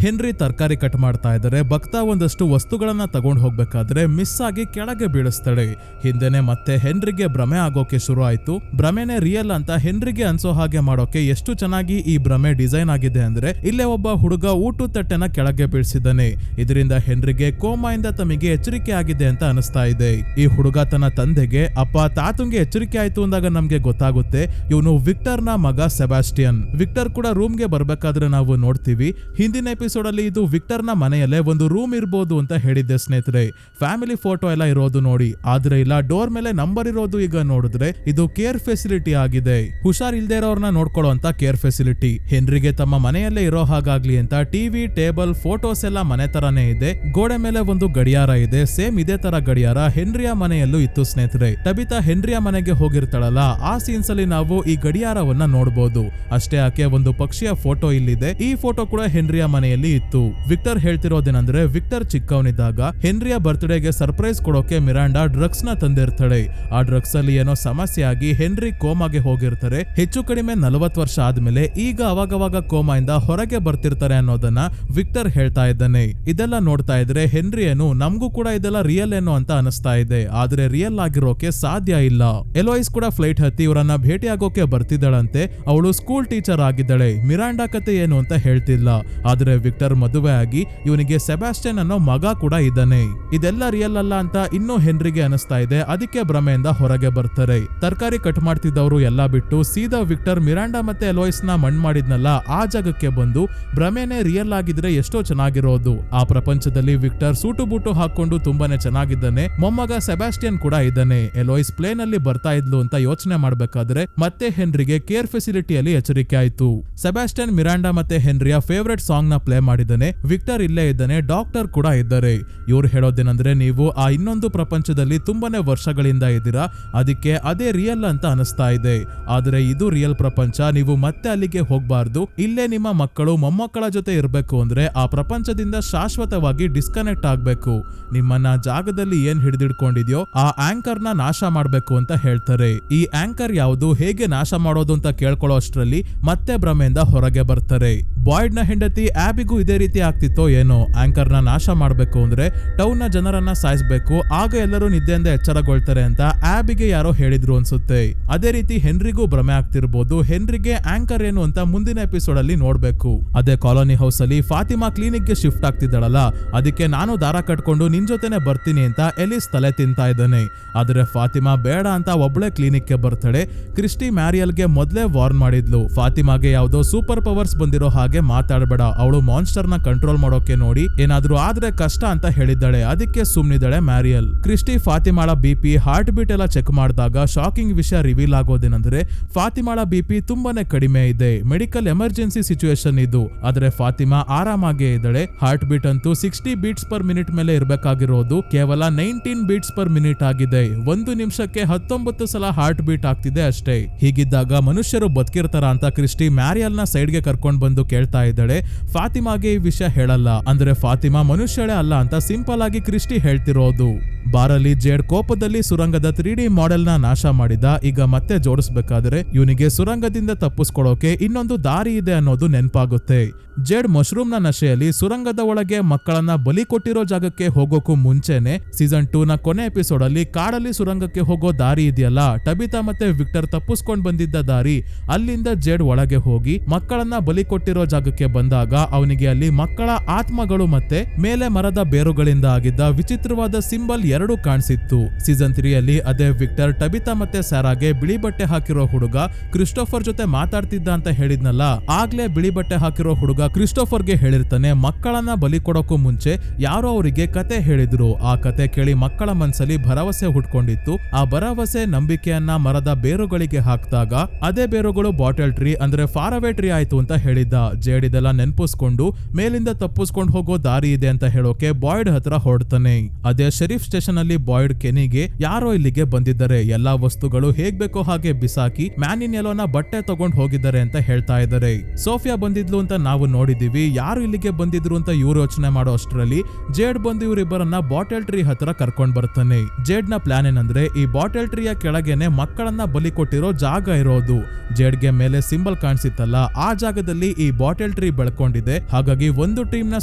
ಹೆನ್ರಿ ತರಕಾರಿ ಕಟ್ ಮಾಡ್ತಾ ಇದ್ದಾರೆ. ಭಕ್ತ ಒಂದಷ್ಟು ವಸ್ತುಗಳನ್ನ ತಗೊಂಡು ಹೋಗ್ಬೇಕಾದ್ರೆ ಮಿಸ್ ಆಗಿ ಕೆಳಗೆ ಬೀಳಿಸ್ತಾಳೆ. ಹಿಂದೆನೆ ಮತ್ತೆ ಹೆನ್ರಿಗೆ ಭ್ರಮೆ ಆಗೋಕೆ ಶುರು ಆಯ್ತು. ಭ್ರಮೆನೆ ರಿಯಲ್ ಅಂತ ಹೆನ್ರಿಗೆ ಅನ್ಸೋ ಹಾಗೆ ಮಾಡೋಕೆ ಎಷ್ಟು ಚೆನ್ನಾಗಿ ಈ ಭ್ರಮೆ ಡಿಸೈನ್ ಆಗಿದೆ ಅಂದ್ರೆ ಇಲ್ಲೇ ಒಬ್ಬ ಹುಡುಗ ಊಟದ ತಟ್ಟೆನ ಕೆಳಗೆ ಬೀಳ್ಸಿದ್ದಾನೆ. ಇದರಿಂದ ಹೆನ್ರಿಗೆ ಕೋಮಾಯಿಂದ ತಮಗೆ ಎಚ್ಚರಿಕೆ ಆಗಿದೆ ಅಂತ ಅನಿಸ್ತಾ ಇದೆ. ಈ ಹುಡುಗ ತನ್ನ ತಂದೆಗೆ ಅಪ್ಪ ತಾತುಂಗೆ ಎಚ್ಚರಿಕೆ ಆಯ್ತು ಅಂದಾಗ ನಮ್ಗೆ ಗೊತ್ತಾಗುತ್ತೆ ಇವನು ವಿಕ್ಟರ್ ನ ಮಗ ಸೆಬಾಸ್ಟಿಯನ್. ವಿಕ್ಟರ್ ಕೂಡ ರೂಮ್ಗೆ ಬರ್ಬೇಕಾದ್ರೆ ನಾವು ನೋಡ್ತೀವಿ. ಹಿಂದಿನ ಎಪಿಸೋಡ್ ಅಲ್ಲಿ ಇದು ವಿಕ್ಟರ್ ನ ಮನೆಯಲ್ಲೇ ಒಂದು ರೂಮ್ ಇರ್ಬೋದು ಅಂತ ಹೇಳಿದ್ದೆ ಸ್ನೇಹಿತರೆ. ಫ್ಯಾಮಿಲಿ ಫೋಟೋ ಎಲ್ಲ ಇರೋದು ನೋಡಿ. ಆದ್ರೆ ಇಲ್ಲ, ಡೋರ್ ಮೇಲೆ ನಂಬರ್ ಇರೋದು ಈಗ ನೋಡಿದ್ರೆ ಇದು ಕೇರ್ ಫೆಸಿಲಿಟಿ ಆಗಿದೆ. ಹುಷಾರ್ ಇಲ್ದೇ ಇರೋರ್ನ ನೋಡ್ಕೊಳ್ಳೋ ಅಂತ ಕೇರ್ ಫೆಸಿಲಿಟಿ. ಹೆನ್ರಿಗೆ ತಮ್ಮ ಮನೆಯಲ್ಲೇ ಇರೋ ಹಾಗಾಗ್ಲಿ ಅಂತ ಟಿವಿ, ಟೇಬಲ್, ಫೋಟೋಸ್ ಎಲ್ಲ ಮನೆ ತರಾನೇ ಇದೆ. ಗೋಡೆ ಮೇಲೆ ಒಂದು ಗಡಿಯಾರ ಇದೆ. ಸೇಮ್ ಇದೇ ತರ ಗಡಿಯಾರ ಹೆನ್ರಿಯ ಮನೆಯಲ್ಲೂ ಇತ್ತು ಸ್ನೇಹಿತರೆ. ಟಬಿತಾ ಹೆನ್ರಿಯ ಮನೆಗೆ ಹೋಗಿರ್ತಾಳಲ್ಲ, ಆ ಸೀನ್ಸ್ ಅಲ್ಲಿ ನಾವು ಈ ಗಡಿಯಾರವನ್ನ ನೋಡಬಹುದು. ಅಷ್ಟೇ ಯಾಕೆ ಒಂದು ಪಕ್ಷಿಯ ಫೋಟೋ ಇಲ್ಲಿದೆ. ಈ ಫೋಟೋ ಕೂಡ ಹೆನ್ರಿಯ ಮನೆಯಲ್ಲಿ ಇತ್ತು. ವಿಕ್ಟರ್ ಹೇಳ್ತಿರೋದೇನಂದ್ರೆ ವಿಕ್ಟರ್ ಚಿಕ್ಕವನಿದ್ದಾಗ ಹೆನ್ರಿಯ ಬರ್ತ್ಡೇಗೆ ಸರ್ಪ್ರೈಸ್ ಕೊಡೋಕೆ ಮಿರಾಂಡಾ ಡ್ರಗ್ಸ್ ನ ತಂದಿರ್ತಾಳೆ. ಆ ಡ್ರಗ್ಸ್ ಅಲ್ಲಿ ಏನೋ ಸಮಸ್ಯೆ ಆಗಿ ಹೆನ್ರಿ ಕೋಮಾಗೆ ಹೋಗಿರ್ತಾರೆ. ಹೆಚ್ಚು ಕಡಿಮೆ 40 ವರ್ಷ ಆದ್ಮೇಲೆ ಈಗ ಅವಾಗವಾಗ ಕೋಮಾಯಿಂದ ಹೊರಗೆ ಬರ್ತಿರ್ತಾರೆ ಅನ್ನೋದನ್ನ ವಿಕ್ಟರ್ ಹೇಳ್ತಾ ಇದ್ದಾನೆ. ಇದೆಲ್ಲ ನೋಡ್ತಾ ಇದ್ರೆ ಹೆನ್ರಿ ಏನು ನಮ್ಗೂ ಕೂಡ ಇದೆಲ್ಲ ರಿಯಲ್ ಏನೋ ಅಂತ ಅನಿಸ್ತಾ ಇದೆ. ಆದ್ರೆ ರಿಯಲ್ ಆಗಿರೋಕೆ ಸಾಧ್ಯ ಇಲ್ಲ. ಎಲೋಯಿಸ್ ಕೂಡ ಫ್ಲೈಟ್ ಹತ್ತಿ ಇವರನ್ನ ಭೇಟಿ ಆಗೋಕೆ ಬರ್ತಿದ್ದಾಳಂತೆ. ಅವಳು ಸ್ಕೂಲ್ ಟೀಚರ್ ಆಗಿದ್ದಾಳೆ. ಮಿರಾಂಡಾ ಕತೆ ಏನು ಅಂತ ಹೇಳ್ತಿಲ್ಲ. ಆದ್ರೆ ವಿಕ್ಟರ್ ಮದುವೆ ಆಗಿ ಇವನಿಗೆ ಸೆಬಾಸ್ಟಿಯನ್ ಅನ್ನೋ ಮಗ ಕೂಡ ಇದ್ದಾನೆ. ಇದೆಲ್ಲ ರಿಯಲ್ ಅಲ್ಲ ಅಂತ ಇನ್ನೂ ಹೆನ್ರಿಗೆ ಅನಿಸ್ತಾ ಇದೆ. ಅದಕ್ಕೆ ಭ್ರಮೆಯಿಂದ ಹೊರಗೆ ಬರ್ತಾರೆ. ತರಕಾರಿ ಕಟ್ ಮಾಡ್ತಿದ್ದವರು ಎಲ್ಲ ಬಿಟ್ಟು ಸೀದಾ ವಿಕ್ಟರ್ ಮಿರಾಂಡಾ ಮತ್ತೆ ಎಲೋಯಿಸ್ ನ ಮಣ್ಣು ಮಾಡಿದ್ನಲ್ಲ ಆ ಜಾಗಕ್ಕೆ ಬಂದು ಭ್ರಮೆನೆ ರಿಯಲ್ ಆಗಿದ್ರೆ ಎಷ್ಟೋ ಚೆನ್ನಾಗಿರೋದು. ಆ ಪ್ರಪಂಚದಲ್ಲಿ ವಿಕ್ಟರ್ ಸೂಟು ಬೂಟು ಹಾಕೊಂಡು ತುಂಬಾನೇ ಚೆನ್ನಾಗಿದ್ದಾನೆ. ಮೊಮ್ಮಗ ಸೆಬಾಸ್ಟಿಯನ್ ಕೂಡ ಇದ್ದಾನೆ. ಎಲೋಯಿಸ್ ಪ್ಲೇನ್ ಅಲ್ಲಿ ಬರ್ತಾ ಇದ್ಲು ಅಂತ ಯೋಚನೆ ಮಾಡ್ಬೇಕಾದ್ರೆ ಮತ್ತೆ ಹೆನ್ರಿಗೆ ಕೇರ್ ಫೆಸಿಲಿಟಿಯಲ್ಲಿ ಎಚ್ಚರಿಕೆ ಆಯ್ತು. ಸೆಬಾಸ್ಟಿಯನ್ ಮಿರಾಂಡಾ ಮತ್ತೆ ಹೆನ್ರಿಯ ಫೇವರೇಟ್ ಸಾಂಗ್ ನ ಪ್ಲೇ ಮಾಡಿದ್ದಾನೆ. ವಿಕ್ಟರ್ ಇಲ್ಲೇ ಇದ್ದಾನೆ. ಡಾಕ್ಟರ್ ಕೂಡ ಇದ್ದಾರೆ. ಇವ್ರು ಹೇಳೋದೇನಂದ್ರೆ ನೀವು ಆ ಇನ್ನೊಂದು ಪ್ರಪಂಚದಲ್ಲಿ ತುಂಬಾನೇ ವರ್ಷಗಳಿಂದ ಇದ್ದೀರಾ, ಅದಕ್ಕೆ ಅದೇ ರಿಯಲ್ ಅಂತ ಅನಿಸ್ತಾ ಇದೆ. ಆದ್ರೆ ಇದು ರಿಯಲ್ ಪ್ರಪಂಚ. ನೀವು ಮತ್ತೆ ಅಲ್ಲಿಗೆ ಹೋಗ್ಬಾರ್ದು. ಇಲ್ಲೇ ನಿಮ್ಮ ಮಕ್ಕಳು ಮೊಮ್ಮಕ್ಕಳ ಜೊತೆ ಇರ್ಬೇಕು ಅಂದ್ರೆ ಆ ಪ್ರಪಂಚದಿಂದ ಶಾಶ್ವತವಾಗಿ ಡಿಸ್ಕನೆಕ್ಟ್ ಆಗ್ಬೇಕು. ನಿಮ್ಮನ್ನ ಜಾಗದಲ್ಲಿ ಏನ್ ಹಿಡಿದಿಡ್ಕೊಂಡಿದ್ಯೋ ಆ ಆಂಕರ್ ನ ನಾಶ ಮಾಡ್ಬೇಕು ಅಂತ ಹೇಳ್ತಾರೆ. ಈ ಆಂಕರ್ ಯಾವುದು, ಹೇಗೆ ನಾಶ ಮಾಡೋದು ಅಂತ ಕೇಳ್ಕೊಳ್ಳೋ ಅಷ್ಟ್ರಲ್ಲಿ ಮತ್ತೆ ಭ್ರಮೆಯಿಂದ ಹೊರಗೆ ಬರ್ತಾರೆ. ಬಾಯ್ಡ್ ನ ಹೆಂಡತಿ ಆಬಿಗೂ ಇದೇ ರೀತಿ ಆಗ್ತಿತ್ತೋ ಏನೋ. ಆಂಕರ್ ನ ನಾಶ ಮಾಡ್ಬೇಕು ಅಂದ್ರೆ ಟೌನ್ ನ ಜನರನ್ನ ಸಾಯಿಸ್ಬೇಕು, ಆಗ ಎಲ್ಲರೂ ನಿದ್ದೆಯಿಂದ ಎಚ್ಚರಗೊಳ್ತಾರೆ ಅಂತ ಆಬಿಗೆ ಯಾರೋ ಹೇಳಿದ್ರು ಅನ್ಸುತ್ತೆ. ಅದೇ ರೀತಿ ಹೆನ್ರಿಗೂ ಭ್ರಮೆ ಆಗ್ತಿರ್ಬೋದು. ಹೆನ್ರಿಗೆ ಆಂಕರ್ ಏನು ಅಂತ ಮುಂದಿನ ಎಪಿಸೋಡ್ ಅಲ್ಲಿ ನೋಡ್ಬೇಕು. ಅದೇ ಕಾಲೋನಿ ಹೌಸ್ ಅಲ್ಲಿ ಫಾತಿಮಾ ಕ್ಲಿನಿಕ್ ಗೆ ಶಿಫ್ಟ್ ಆಗ್ತಿದ್ದಾಳಲ್ಲ, ಅದಕ್ಕೆ ನಾನು ದಾರ ಕಟ್ಕೊಂಡು ನಿನ್ ಜೊತೆನೆ ಬರ್ತೀನಿ ಅಂತ ಎಲಿಸ್ ತಲೆ ತಿಂತಾ ಇದ್ದಾನೆ. ಆದ್ರೆ ಫಾತಿಮಾ ಬೇಡ ಅಂತ ಒಬ್ಳೆ ಕ್ಲಿನಿಕ್ ಗೆ ಬರ್ತಾಳೆ. ಕ್ರಿಸ್ಟಿ ಮ್ಯಾರಿಯಲ್ ಗೆ ಮೊದ್ಲೇ ವಾರ್ನ್ ಮಾಡಿದ್ಲು, ಫಾತಿಮಾಗೆ ಯಾವ್ದೋ ಸೂಪರ್ ಪವರ್ಸ್ ಬಂದಿರೋ ಹಾಗೆ ಮಾತಾಡಬೇಡ, ಅವಳು ಮಾನ್ಸ್ಟರ್ ನ ಕಂಟ್ರೋಲ್ ಮಾಡೋಕೆ ನೋಡಿ, ಏನಾದ್ರೂ ಆದ್ರೆ ಕಷ್ಟ ಅಂತ ಹೇಳಿದ್ದಾಳೆ. ಅದಕ್ಕೆ ಸುಮ್ನಿದ್ದಾಳೆ ಮ್ಯಾರಿಯಲ್. ಕ್ರಿಸ್ಟಿ ಫಾತಿಮಾಳ ಬಿಪಿ, ಹಾರ್ಟ್ ಬೀಟ್ ಎಲ್ಲ ಚೆಕ್ ಮಾಡಿದಾಗ ಶಾಕಿಂಗ್ ವಿಷಯ ರಿವೀಲ್ ಆಗೋದೇನಂದ್ರೆ ಫಾತಿಮಾಳ ಬಿಪಿ ತುಂಬಾನೇ ಕಡಿಮೆ ಇದೆ. ಮೆಡಿಕಲ್ ಎಮರ್ಜೆನ್ಸಿ ಸಿಚುವೇಶನ್ ಇದು. ಆದ್ರೆ ಫಾತಿಮಾ ಆರಾಮಾಗೇ ಇದ್ದಾಳೆ. ಹಾರ್ಟ್ ಬೀಟ್ ಅಂತೂ 60 ಬೀಟ್ಸ್ ಪರ್ ಮಿನಿಟ್ ಮೇಲೆ ಇರಬೇಕಾಗಿರೋದು ಕೇವಲ 19 ಬೀಟ್ಸ್ ಪರ್ ಮಿನಿಟ್ ಆಗಿದೆ. 1 ನಿಮಿಷಕ್ಕೆ 19 ಸಲ ಹಾರ್ಟ್ ಬೀಟ್ ಆಗ್ತಿದೆ ಅಷ್ಟೇ. ಹೀಗಿದ್ದಾಗ ಮನುಷ್ಯರು ಬದುಕಿರ್ತಾರ ಅಂತ ಕ್ರಿಸ್ಟಿ ಮ್ಯಾರಿಯಲ್ ನ ಸೈಡ್ ಗೆ ಕರ್ಕೊಂಡ್ ಬಂದು ಕೇಳ್ತಾ ಇದ್ದಾಳೆ. ಫಾತಿಮಾ ಫಾತಿಮಾಗೆ ಈ ವಿಷಯ ಹೇಳಲ್ಲ. ಅಂದ್ರೆ ಫಾತಿಮಾ ಮನುಷ್ಯಳೇ ಅಲ್ಲ ಅಂತ ಸಿಂಪಲ್ ಆಗಿ ಕ್ರಿಸ್ಟಿ ಹೇಳ್ತಿರೋದು. ಬಾರಲ್ಲಿ ಜೇಡ್ ಕೋಪದಲ್ಲಿ ಸುರಂಗದ 3D ಮಾಡೆಲ್ ನ ನಾಶ ಮಾಡಿದ. ಈಗ ಮತ್ತೆ ಜೋಡಿಸ್ಬೇಕಾದ್ರೆ ಇವನಿಗೆ ಸುರಂಗದಿಂದ ತಪ್ಪಿಸ್ಕೊಳ್ಳೋಕೆ ಇನ್ನೊಂದು ದಾರಿ ಇದೆ ಅನ್ನೋದು ನೆನಪಾಗುತ್ತೆ. ಜೇಡ್ ಮಶ್ರೂಮ್ ನ ನಶೆಯಲ್ಲಿ ಸುರಂಗದ ಒಳಗೆ ಮಕ್ಕಳನ್ನ ಬಲಿ ಕೊಟ್ಟಿರೋ ಜಾಗಕ್ಕೆ ಹೋಗೋಕು ಮುಂಚೆನೆ ಸೀಸನ್ 2 ನ ಕೊನೆ ಎಪಿಸೋಡ್ ಅಲ್ಲಿ ಕಾಡಲ್ಲಿ ಸುರಂಗಕ್ಕೆ ಹೋಗೋ ದಾರಿ ಇದೆಯಲ್ಲ, ಟಬಿತಾ ಮತ್ತೆ ವಿಕ್ಟರ್ ತಪ್ಪಿಸ್ಕೊಂಡ್ ಬಂದಿದ್ದ ದಾರಿ, ಅಲ್ಲಿಂದ ಜೇಡ್ ಒಳಗೆ ಹೋಗಿ ಮಕ್ಕಳನ್ನ ಬಲಿ ಕೊಟ್ಟಿರೋ ಜಾಗಕ್ಕೆ ಬಂದಾಗ ಅವನಿಗೆ ಅಲ್ಲಿ ಮಕ್ಕಳ ಆತ್ಮಗಳು ಮತ್ತೆ ಮೇಲೆ ಮರದ ಬೇರುಗಳಿಂದ ಆಗಿದ್ದ ವಿಚಿತ್ರವಾದ ಸಿಂಬಲ್ ಎರಡು ಕಾಣಿಸಿತ್ತು. ಸೀಸನ್ 3 ಅಲ್ಲಿ ಅದೇ ವಿಕ್ಟರ್ ಟಬಿತಾ ಮತ್ತೆ ಸ್ಯಾರಾಗೆ ಬಿಳಿ ಬಟ್ಟೆ ಹಾಕಿರೋ ಹುಡುಗ ಕ್ರಿಸ್ಟೋಫರ್ ಜೊತೆ ಮಾತಾಡ್ತಿದ್ದ ಅಂತ ಹೇಳಿದ್ನಲ್ಲ, ಆಗ್ಲೇ ಬಿಳಿ ಬಟ್ಟೆ ಹಾಕಿರೋ ಹುಡುಗ ಕ್ರಿಸ್ಟೋಫರ್ಗೆ ಹೇಳಿರ್ತಾನೆ ಮಕ್ಕಳನ್ನ ಬಲಿ ಕೊಡೋಕು ಮುಂಚೆ ಯಾರೋ ಅವರಿಗೆ ಕತೆ ಹೇಳಿದ್ರು. ಆ ಕತೆ ಕೇಳಿ ಮಕ್ಕಳ ಮನ್ಸಲ್ಲಿ ಭರವಸೆ ಹುಟ್ಕೊಂಡಿತ್ತು. ಆ ಭರವಸೆ ನಂಬಿಕೆಯನ್ನ ಮರದ ಬೇರುಗಳಿಗೆ ಹಾಕಿದಾಗ ಅದೇ ಬೇರುಗಳು ಬಾಟಲ್ ಟ್ರೀ ಅಂದ್ರೆ ಫಾರ್ ಅವೇ ಟ್ರೀ ಆಯ್ತು ಅಂತ ಹೇಳಿದ್ದ. ಜೇಡ್ ಇದೆಲ್ಲ ನೆನ್ಪಿಸ್ಕೊಂಡು ಮೇಲಿಂದ ತಪ್ಪಿಸ್ಕೊಂಡು ಹೋಗೋ ದಾರಿ ಇದೆ ಅಂತ ಹೇಳೋಕೆ ಬಾಯ್ಡ್ ಹತ್ರ ಹೊರಡ್ತಾನೆ. ಅದೇ ಶೆರೀಫ್ ಸ್ಟೇಷನ್ ಅಲ್ಲಿ ಬಾಯ್ಡ್ ಕೆನಿಗೆ ಯಾರೋ ಇಲ್ಲಿಗೆ ಬಂದಿದ್ದಾರೆ, ಎಲ್ಲಾ ವಸ್ತುಗಳು ಹೇಗ್ ಬೇಕೋ ಹಾಗೆ ಬಿಸಾಕಿ ಮ್ಯಾನಿನ್ ಯೆಲ್ಲೋನ ಬಟ್ಟೆ ತಗೊಂಡ್ ಹೋಗಿದ್ದಾರೆ ಅಂತ ಹೇಳ್ತಾ ಇದ್ದಾರೆ. ಸೋಫಿಯಾ ಬಂದಿದ್ಲು ಅಂತ ನಾವು ನೋಡಿದೀವಿ. ಯಾರು ಇಲ್ಲಿಗೆ ಬಂದಿದ್ರು ಅಂತ ಇವ್ರು ಯೋಚನೆ ಮಾಡೋ ಅಷ್ಟರಲ್ಲಿ ಜೇಡ್ ಬಂದು ಇವರಿಬ್ಬರನ್ನ ಬಾಟಲ್ ಟ್ರೀ ಹತ್ರ ಕರ್ಕೊಂಡ್ ಬರ್ತಾನೆ. ಜೇಡ್ ನ ಪ್ಲಾನ್ ಏನಂದ್ರೆ ಈ ಬಾಟಲ್ ಟ್ರೀಯ ಕೆಳಗೇನೆ ಮಕ್ಕಳನ್ನ ಬಲಿ ಕೊಟ್ಟಿರೋ ಜಾಗ ಇರೋದು. ಜೇಡ್ಗೆ ಮೇಲೆ ಸಿಂಬಲ್ ಕಾಣಿಸಿತ್ತಲ್ಲ, ಆ ಜಾಗದಲ್ಲಿ ಈ ಬಾಟಲ್ ಟ್ರೀ ಬೆಳ್ಕೊಂಡಿದೆ. ಹಾಗಾಗಿ ಒಂದು ಟೀಮ್ ನ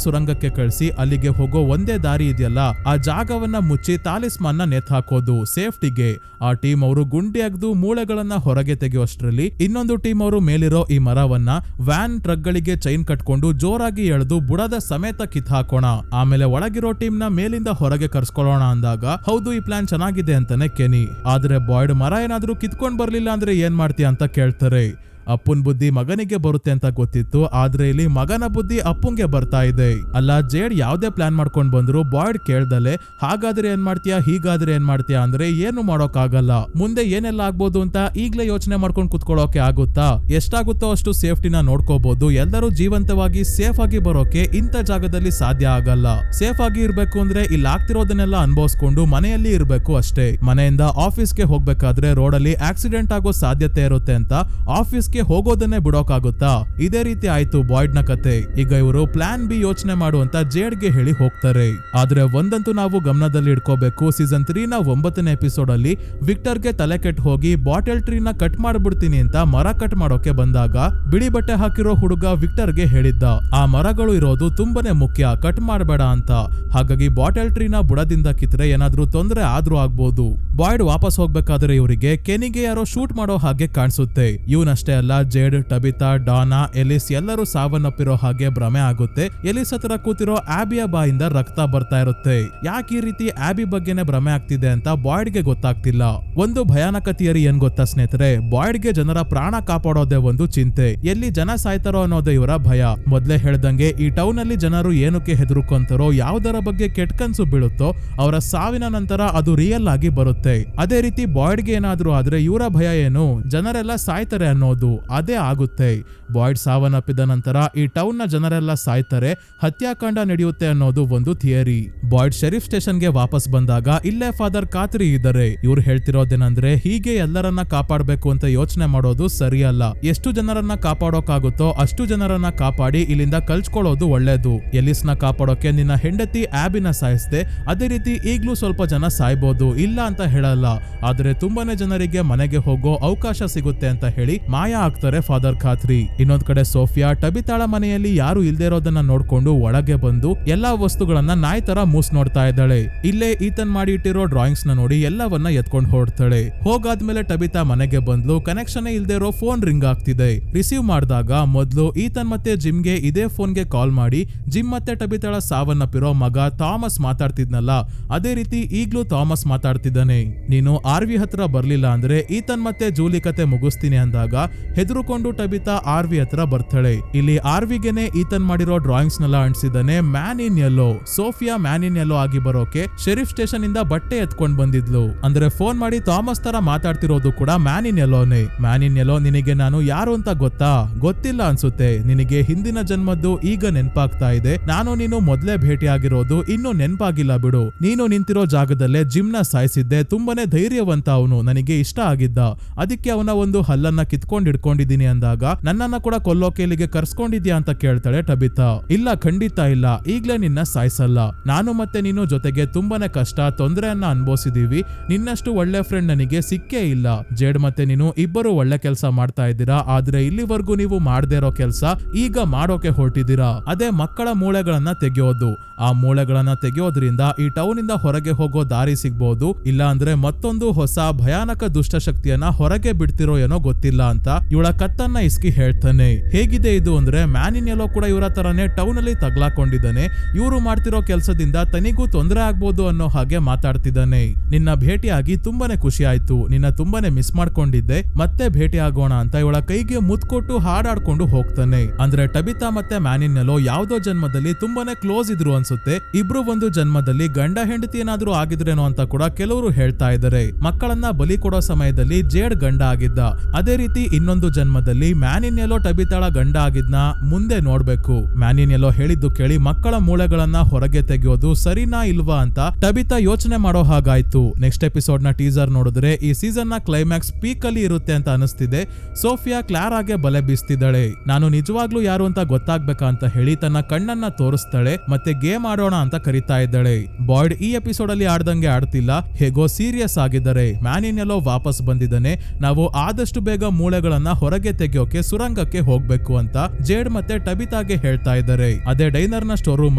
ಸುರಂಗಕ್ಕೆ ಕಳಿಸಿ ಅಲ್ಲಿಗೆ ಹೋಗೋ ಒಂದೇ ದಾರಿ ಇದೆಯಲ್ಲ, ಆ ಜಾಗವನ್ನ ಮುಚ್ಚಿ ತಾಲಿಸ್ಮಾನ್ ನ ನೇತಾಕೋದು ಸೇಫ್ಟಿಗೆ. ಆ ಟೀಮ್ ಅವರು ಗುಂಡಿ ಅಗ್ದು ಮೂಳೆಗಳನ್ನ ಹೊರಗೆ ತೆಗೆಯುವಷ್ಟರಲ್ಲಿ ಇನ್ನೊಂದು ಟೀಮ್ ಅವರು ಮೇಲಿರೋ ಈ ಮರವನ್ನ ವ್ಯಾನ್ ಟ್ರಕ್ ಗಳಿಗೆ ಚೈನ್ ಕಟ್ಕೊಂಡು ಜೋರಾಗಿ ಎಳೆದು ಬುಡದ ಸಮೇತ ಕಿತ್ ಹಾಕೋಣ, ಆಮೇಲೆ ಒಳಗಿರೋ ಟೀಮ್ ನ ಮೇಲಿಂದ ಹೊರಗೆ ಕರ್ಸ್ಕೊಳ್ಳೋಣ ಅಂದಾಗ ಹೌದು ಈ ಪ್ಲಾನ್ ಚೆನ್ನಾಗಿದೆ ಅಂತಾನೆ ಕೆನಿ. ಆದ್ರೆ ಬಾಯ್ಡ್ ಮರ ಏನಾದ್ರೂ ಕಿತ್ಕೊಂಡ್ ಬರ್ಲಿಲ್ಲ ಅಂದ್ರೆ ಏನ್ ಮಾಡ್ತೀಯ ಅಂತ ಕೇಳ್ತಾರೆ. ಅಪ್ಪನ್ ಬುದ್ಧಿ ಮಗನಿಗೆ ಬರುತ್ತೆ ಅಂತ ಗೊತ್ತಿತ್ತು, ಆದ್ರೆ ಇಲ್ಲಿ ಮಗನ ಬುದ್ಧಿ ಅಪ್ಪಂಗೆ ಬರ್ತಾ ಇದೆ. ಅಲ್ಲ ಜೇಡ್ ಯಾವ್ದೇ ಪ್ಲಾನ್ ಮಾಡ್ಕೊಂಡ್ ಬಂದ್ರು ಬಾಯ್ಡ್ ಕೇಳ್ದಲೆ ಹಾಗಾದ್ರೆ ಏನ್ ಮಾಡ್ತೀಯಾ ಹೀಗಾದ್ರೆ ಏನ್ ಮಾಡ್ತೀಯಾ ಅಂದ್ರೆ ಏನು ಮಾಡೋಕ್ ಆಗಲ್ಲ. ಮುಂದೆ ಏನೆಲ್ಲ ಆಗ್ಬೋದು ಅಂತ ಈಗ್ಲೇ ಯೋಚನೆ ಮಾಡ್ಕೊಂಡ್ ಕುತ್ಕೊಳ್ಳೋಕೆ ಆಗುತ್ತಾ? ಎಷ್ಟಾಗುತ್ತೋ ಅಷ್ಟು ಸೇಫ್ಟಿನ ನೋಡ್ಕೋಬಹುದು. ಎಲ್ಲರೂ ಜೀವಂತವಾಗಿ ಸೇಫ್ ಆಗಿ ಬರೋಕೆ ಇಂಥ ಜಾಗದಲ್ಲಿ ಸಾಧ್ಯ ಆಗಲ್ಲ. ಸೇಫ್ ಆಗಿ ಇರ್ಬೇಕು ಅಂದ್ರೆ ಇಲ್ಲಿ ಆಗ್ತಿರೋದನ್ನೆಲ್ಲ ಅನುಭವಿಸ್ಕೊಂಡು ಮನೆಯಲ್ಲಿ ಇರ್ಬೇಕು ಅಷ್ಟೇ. ಮನೆಯಿಂದ ಆಫೀಸ್ಗೆ ಹೋಗ್ಬೇಕಾದ್ರೆ ರೋಡಲ್ಲಿ ಆಕ್ಸಿಡೆಂಟ್ ಆಗೋ ಸಾಧ್ಯತೆ ಇರುತ್ತೆ ಅಂತ ಆಫೀಸ್ಗೆ ಹೋಗೋದನ್ನೇ ಬಿಡೋಕಾಗುತ್ತಾ? ಇದೇ ರೀತಿ ಆಯ್ತು ಬಾಯ್ಡ್ ನ ಕತೆ. ಈಗ ಇವರು ಪ್ಲಾನ್ ಬಿ ಯೋಚನೆ ಮಾಡುವಂತ ಜೇಡ್ಗೆ ಹೇಳಿ ಹೋಗ್ತಾರೆ. ಆದ್ರೆ ಒಂದಂತೂ ನಾವು ಗಮನದಲ್ಲಿ ಇಟ್ಕೋಬೇಕು, ಸೀಸನ್ 3 ನ 9ನೇ ಎಪಿಸೋಡ್ ಅಲ್ಲಿ ವಿಕ್ಟರ್ಗೆ ತಲೆ ಕೆಟ್ಟು ಹೋಗಿ ಬಾಟಲ್ ಟ್ರೀನ ಕಟ್ ಮಾಡ್ಬಿಡ್ತೀನಿ ಅಂತ ಮರ ಕಟ್ ಮಾಡೋಕೆ ಬಂದಾಗ ಬಿಳಿ ಬಟ್ಟೆ ಹಾಕಿರೋ ಹುಡುಗ ವಿಕ್ಟರ್ಗೆ ಹೇಳಿದ್ದ ಆ ಮರಗಳು ಇರೋದು ತುಂಬಾನೇ ಮುಖ್ಯ, ಕಟ್ ಮಾಡಬೇಡ ಅಂತ. ಹಾಗಾಗಿ ಬಾಟಲ್ ಟ್ರೀನ ಬುಡದಿಂದ ಕಿತ್ರೆ ಏನಾದ್ರೂ ತೊಂದರೆ ಆದ್ರೂ ಆಗ್ಬೋದು. ಬಾಯ್ಡ್ ವಾಪಸ್ ಹೋಗ್ಬೇಕಾದ್ರೆ ಇವರಿಗೆ ಕೆನಿಗೆ ಯಾರೋ ಶೂಟ್ ಮಾಡೋ ಹಾಗೆ ಕಾಣಿಸುತ್ತೆ. ಇವನಷ್ಟೇ ಅಲ್ಲ, ಜೇಡ್, ಟಬಿತಾ, ಡಾನಾ, ಎಲಿಸ್ ಎಲ್ಲರೂ ಸಾವನ್ನಪ್ಪಿರೋ ಹಾಗೆ ಭ್ರಮೆ ಆಗುತ್ತೆ. ಎಲಿಸ್ ಹತ್ರ ಕೂತಿರೋ ಆಬಿಯ ಬಾಯಿಂದ ರಕ್ತ ಬರ್ತಾ ಇರುತ್ತೆ. ಯಾಕೆ ಈ ರೀತಿ ಆಬಿ ಬಗ್ಗೆನೆ ಭ್ರಮೆ ಆಗ್ತಿದೆ ಅಂತ ಬಾಯ್ಡ್ಗೆ ಗೊತ್ತಾಗ್ತಿಲ್ಲ. ಒಂದು ಭಯಾನಕ ಥಿಯರಿ ಏನ್ ಗೊತ್ತಾ ಸ್ನೇಹಿತರೆ, ಬಾಯ್ಡ್ಗೆ ಜನರ ಪ್ರಾಣ ಕಾಪಾಡೋದೇ ಒಂದು ಚಿಂತೆ, ಎಲ್ಲಿ ಜನ ಸಾಯ್ತಾರೋ ಅನ್ನೋದೇ ಇವರ ಭಯ. ಮೊದ್ಲೇ ಹೇಳ್ದಂಗೆ ಈ ಟೌನ್ ಅಲ್ಲಿ ಜನರು ಏನಕ್ಕೆ ಹೆದರ್ಕೊಂತಾರೋ, ಯಾವ್ದರ ಬಗ್ಗೆ ಕೆಟ್ಟ ಕನ್ಸು ಬೀಳುತ್ತೋ ಅವರ ಸಾವಿನ ನಂತರ ಅದು ರಿಯಲ್ ಆಗಿ ಬರುತ್ತೆ. ಅದೇ ರೀತಿ ಬಾಯ್ಡ್ಗೆ ಏನಾದ್ರೂ ಆದ್ರೆ ಇವರ ಭಯ ಏನು, ಜನರೆಲ್ಲ ಸಾಯ್ತಾರೆ ಅನ್ನೋದು. ಅದೇ ಆಗುತ್ತೆ. ಬಾಯ್ಡ್ ಸಾವನ್ನಪ್ಪಿದ ನಂತರ ಈ ಟೌನ್ ನ ಜನರೆಲ್ಲ ಸಾಯ್ತಾರೆ, ಹತ್ಯಾಕಾಂಡ ನಡೆಯುತ್ತೆ ಅನ್ನೋದು ಒಂದು ಥಿಯರಿ. ಬಾಯ್ಡ್ ಶೆರೀಫ್ ಸ್ಟೇಷನ್ಗೆ ವಾಪಸ್ ಬಂದಾಗ ಇಲ್ಲೇ ಫಾದರ್ ಖಾತ್ರಿ ಇದ್ದಾರೆ. ಇವ್ರು ಹೇಳ್ತಿರೋದೇನಂದ್ರೆ ಹೀಗೆ ಎಲ್ಲರನ್ನ ಕಾಪಾಡಬೇಕು ಅಂತ ಯೋಚನೆ ಮಾಡೋದು ಸರಿಯಲ್ಲ. ಎಷ್ಟು ಜನರನ್ನ ಕಾಪಾಡೋಕಾಗುತ್ತೋ ಅಷ್ಟು ಜನರನ್ನ ಕಾಪಾಡಿ ಇಲ್ಲಿಂದ ಕಳ್ಸ್ಕೊಳ್ಳೋದು ಒಳ್ಳೇದು. ಎಲಿಸ್ ನ ಕಾಪಾಡೋಕೆ ನಿನ್ನ ಹೆಂಡತಿ ಆಬಿನ ಸಾಯಿಸ್ದೆ, ಅದೇ ರೀತಿ ಈಗ್ಲೂ ಸ್ವಲ್ಪ ಜನ ಸಾಯ್ಬೋದು, ಇಲ್ಲ ಅಂತ ಹೇಳಲ್ಲ. ಆದ್ರೆ ತುಂಬಾನೇ ಜನರಿಗೆ ಮನೆಗೆ ಹೋಗೋ ಅವಕಾಶ ಸಿಗುತ್ತೆ ಅಂತ ಹೇಳಿ ಮಾಯ ಆಗ್ತಾರೆ ಫಾದರ್ ಖಾತ್ರಿ. ಇನ್ನೊಂದ್ ಕಡೆ ಸೋಫಿಯಾ ಟಬಿತಾಳ ಮನೆಯಲ್ಲಿ ಯಾರು ಇಲ್ದೇ ಇರೋದನ್ನ ನೋಡ್ಕೊಂಡು ಒಳಗೆ ಬಂದು ಎಲ್ಲಾ ವಸ್ತುಗಳನ್ನ ನಾಯಿ ತರ ಮೂಸ್ ನೋಡ್ತಾ ಇದ್ದಾಳೆ. ಇಲ್ಲೇ ಈತನ್ ಮಾಡಿ ಇಟ್ಟಿರೋ ಡ್ರಾಯಿಂಗ್ಸ್ ನ ನೋಡಿ ಎಲ್ಲವನ್ನ ಎತ್ಕೊಂಡು ಹೊರಡ್ತಾಳೆ. ಹೋಗಾದ್ಮೇಲೆ ಟಬಿತಾ ಮನೆಗೆ ಬಂದ್ಲು. ಕನೆಕ್ಷನ್ ಇಲ್ದೇ ಇರೋ ಫೋನ್ ರಿಂಗ್ ಆಗ್ತಿದೆ. ರಿಸೀವ್ ಮಾಡಿದಾಗ ಮೊದ್ಲು ಈತನ್ ಮತ್ತೆ ಜಿಮ್ಗೆ ಇದೇ ಫೋನ್ಗೆ ಕಾಲ್ ಮಾಡಿ ಜಿಮ್ ಮತ್ತೆ ಟಬಿತಾಳ ಸಾವನ್ನಪ್ಪಿರೋ ಮಗ ಥಾಮಸ್ ಮಾತಾಡ್ತಿದ್ನಲ್ಲ, ಅದೇ ರೀತಿ ಈಗ್ಲೂ ಥಾಮಸ್ ಮಾತಾಡ್ತಿದ್ದಾನೆ. ನೀನು ಆರ್ವಿ ಹತ್ರ ಬರ್ಲಿಲ್ಲ ಅಂದ್ರೆ ಈತನ್ ಮತ್ತೆ ಜೂಲಿ ಕತೆ ಮುಗಿಸ್ತೀನಿ ಅಂದಾಗ ಹೆದರುಕೊಂಡು ಟಬಿತಾ ಆರ್ವಿ ಹತ್ರ ಬರ್ತಾಳೆ. ಇಲ್ಲಿ ಆರ್ವಿಗೆನೆ ಈತನ್ ಮಾಡಿರೋ ಡ್ರಾಯಿಂಗ್ಸ್ ನೆಲ್ಲ ಅಂಟಿಸಿದಾನೆ man in yellow. Sophia man in yellow ಆಗಿ ಬರೋಕೆ ಶೆರೀಫ್ ಸ್ಟೇಷನ್ ಇಂದ ಬಟ್ಟೆ ಎತ್ಕೊಂಡ್ ಬಂದಿದ್ಲು. ಅಂದ್ರೆ ಫೋನ್ ಮಾಡಿ ಥಾಮಸ್ ತರ ಮಾತಾಡ್ತಿರೋದು ಕೂಡ ಮ್ಯಾನ್ ಇನ್ ಯೆಲ್ಲೋನೇ. ಮ್ಯಾನ್ ಇನ್ ಯೆಲ್ಲೋ, ನಿನಗೆ ನಾನು ಯಾರು ಅಂತ ಗೊತ್ತಾ? ಗೊತ್ತಿಲ್ಲ ಅನ್ಸುತ್ತೆ. ನಿನಗೆ ಹಿಂದಿನ ಜನ್ಮದ್ದು ಈಗ ನೆನ್ಪಾಗ್ತಾ ಇದೆ. ನಾನು ನೀನು ಮೊದ್ಲೇ ಭೇಟಿ ಆಗಿರೋದು ಇನ್ನೂ ನೆನ್ಪಾಗಿಲ್ಲ ಬಿಡು. ನೀನು ನಿಂತಿರೋ ಜಾಗದಲ್ಲೇ ಜಿಮ್ ನ ಸಾಯಿಸಿದ್ದೆ, ತುಂಬಾನೇ ಧೈರ್ಯವಂತ ಅವನು, ನನಗೆ ಇಷ್ಟ ಆಗಿದ್ದ, ಅದಕ್ಕೆ ಅವನ ಒಂದು ಹಲ್ಲನ್ನ ಕಿತ್ಕೊಂಡು ಇಟ್ಕೊಂಡಿದ್ದೀನಿ ಅಂದಾಗ ನನ್ನನ್ನ ಕೂಡ ಕೊಲ್ಲೋಕೆ ಇಲ್ಲಿಗೆ ಕರ್ಸ್ಕೊಂಡಿದ್ಯಾ ಅಂತ ಕೇಳ್ತಾಳೆ ಟಬಿತಾ. ಇಲ್ಲ, ಖಂಡಿತ ಇಲ್ಲ, ಈಗ್ಲೇ ನಿನ್ನ ಸಾಯಿಸಲ್ಲ. ನಾನು ಮತ್ತೆ ನೀನು ಜೊತೆಗೆ ತುಂಬಾನೇ ಕಷ್ಟ ತೊಂದರೆಯನ್ನ ಅನುಭವಿಸಿದೀವಿ. ನಿನ್ನಷ್ಟು ಒಳ್ಳೆ ಫ್ರೆಂಡ್ ನನಗೆ ಸಿಕ್ಕೇ ಇಲ್ಲ. ಜೇಡ್ ಮತ್ತೆ ನೀನು ಇಬ್ಬರು ಒಳ್ಳೆ ಕೆಲಸ ಮಾಡ್ತಾ ಇದ್ದೀರಾ, ಆದ್ರೆ ಇಲ್ಲಿವರೆಗೂ ನೀವು ಮಾಡದೇ ಇರೋ ಕೆಲಸ ಈಗ ಮಾಡೋಕೆ ಹೊರಟಿದ್ದೀರಾ. ಅದೇ ಮಕ್ಕಳ ಮೂಳೆಗಳನ್ನ ತೆಗೆಯೋದು. ಆ ಮೂಳೆಗಳನ್ನ ತೆಗೆಯೋದ್ರಿಂದ ಈ ಟೌನ್ ಇಂದ ಹೊರಗೆ ಹೋಗೋ ದಾರಿ ಸಿಗ್ಬಹುದು, ಇಲ್ಲ ಅಂದ್ರೆ ಮತ್ತೊಂದು ಹೊಸ ಭಯಾನಕ ದುಷ್ಟಶಕ್ತಿಯನ್ನ ಹೊರಗೆ ಬಿಡ್ತಿರೋ ಏನೋ ಗೊತ್ತಿಲ್ಲ ಅಂತ ಇವಳ ಕತ್ತನ್ನ ಇಸ್ಕಿ ಹೇಳ್ತಾನೆ. ಹೇಗಿದೆ ಇದು ಅಂದ್ರೆ ಮ್ಯಾನಿನ್ ಎಲ್ಲೋ ಕೂಡ ಇವರ ತರನೇ ಟೌನ್ ಅಲ್ಲಿ ತಗ್ಲಾಕೊಂಡಿದ್ದಾನೆ. ಇವರು ಮಾಡ್ತಿರೋ ಕೆಲಸದಿಂದ ತನಿಗೂ ತೊಂದರೆ ಆಗ್ಬೋದು ಅನ್ನೋ ಹಾಗೆ ಮಾತಾಡ್ತಿದ್ದಾನೆ. ನಿನ್ನ ಭೇಟಿಯಾಗಿ ತುಂಬಾನೇ ಖುಷಿ ಆಯ್ತು, ನಿನ್ನ ತುಂಬಾನೇ ಮಿಸ್ ಮಾಡ್ಕೊಂಡಿದ್ದೆ, ಮತ್ತೆ ಭೇಟಿ ಆಗೋಣ ಅಂತ ಇವಳ ಕೈಗೆ ಮುತ್ಕೊಟ್ಟು ಹಾಡಾಡ್ಕೊಂಡು ಹೋಗ್ತಾನೆ. ಅಂದ್ರೆ ಟಬಿತಾ ಮತ್ತೆ ಮ್ಯಾನಿನ್ ಎಲ್ಲೋ ಯಾವ್ದೋ ಜನ್ಮದಲ್ಲಿ ತುಂಬಾನೇ ಕ್ಲೋಸ್ ಇದ್ರು ಅನ್ಸುತ್ತೆ. ಇಬ್ರು ಒಂದು ಜನ್ಮದಲ್ಲಿ ಗಂಡ ಹೆಂಡತಿ ಏನಾದ್ರೂ ಆಗಿದ್ರೇನೋ ಅಂತ ಕೂಡ ಕೆಲವರು ಹೇಳ್ತಾ ಇದ್ದಾರೆ. ಮಕ್ಕಳನ್ನ ಬಲಿ ಕೊಡೋ ಸಮಯದಲ್ಲಿ ಜೇಡ್ ಗಂಡ ಆಗಿದ್ದ, ಅದೇ ರೀತಿ ಇನ್ನೊಂದು ಜನ್ಮದಲ್ಲಿ ಮ್ಯಾನಿನ್ ಎಲ್ಲೋ ಟಬಿತಾಳ ಗಂಡ ಆಗಿದ್ನ ಮುಂದೆ ನೋಡ್ಬೇಕು. ಮ್ಯಾನಿನ್ ಎಲ್ಲೋ ಹೇಳಿದ್ದು ಕೇಳಿ ಮಕ್ಕಳ ಮೂಳೆಗಳನ್ನ ಹೊರಗೆ ತೆಗೆಯೋದು ಸರಿನಾ ಇಲ್ವಾ ಅಂತ ಟಬಿತಾ ಯೋಚನೆ ಮಾಡೋ ಹಾಗಾಯ್ತು. ನೆಕ್ಸ್ಟ್ ಎಪಿಸೋಡ್ ನ ಟೀಸರ್ ನೋಡಿದ್ರೆ ಈ ಸೀಸನ್ ನ ಕ್ಲೈಮ್ಯಾಕ್ಸ್ ಪೀಕ್ ಅಲ್ಲಿ ಇರುತ್ತೆ ಅಂತ ಅನಿಸ್ತಿದೆ. ಸೋಫಿಯಾ ಕ್ಲಾರಾಗೆ ಬಲೆ ಬೀಸ್ತಿದ್ದಾಳೆ. ನಾನು ನಿಜವಾಗ್ಲೂ ಯಾರು ಅಂತ ಗೊತ್ತಾಗ್ಬೇಕಾ ಅಂತ ಹೇಳಿ ತನ್ನ ಕಣ್ಣನ್ನ ತೋರಿಸ್ತಾಳೆ, ಮತ್ತೆ ಗೇಮ್ ಆಡೋಣ ಅಂತ ಕರಿತಾ ಇದ್ದಾಳೆ. ಬಾಯ್ಡ್ ಈ ಎಪಿಸೋಡ್ ಅಲ್ಲಿ ಆಡ್ದಂಗೆ ಆಡ್ತಿಲ್ಲ, ಹೇಗೋ ಸೀರಿಯಸ್ ಆಗಿದ್ದಾರೆ. ಮ್ಯಾನಿನ್ ಎಲ್ಲೋ ವಾಪಸ್ ಬಂದಿದ್ದಾನೆ, ನಾವು ಆದಷ್ಟು ಬೇಗ ಮೂಳೆಗಳನ್ನ ಹೊರಗೆ ತೆಗೆಯೋಕೆ ಸುರಂಗಕ್ಕೆ ಹೋಗ್ಬೇಕು ಅಂತ ಜೇಡ್ ಮತ್ತೆ ಟಬಿತಾಗೆ ಹೇಳ್ತಾ ಇದ್ದಾರೆ. ಅದೇ ಡೈನರ್ ನ ಸ್ಟೋರ್ ರೂಮ್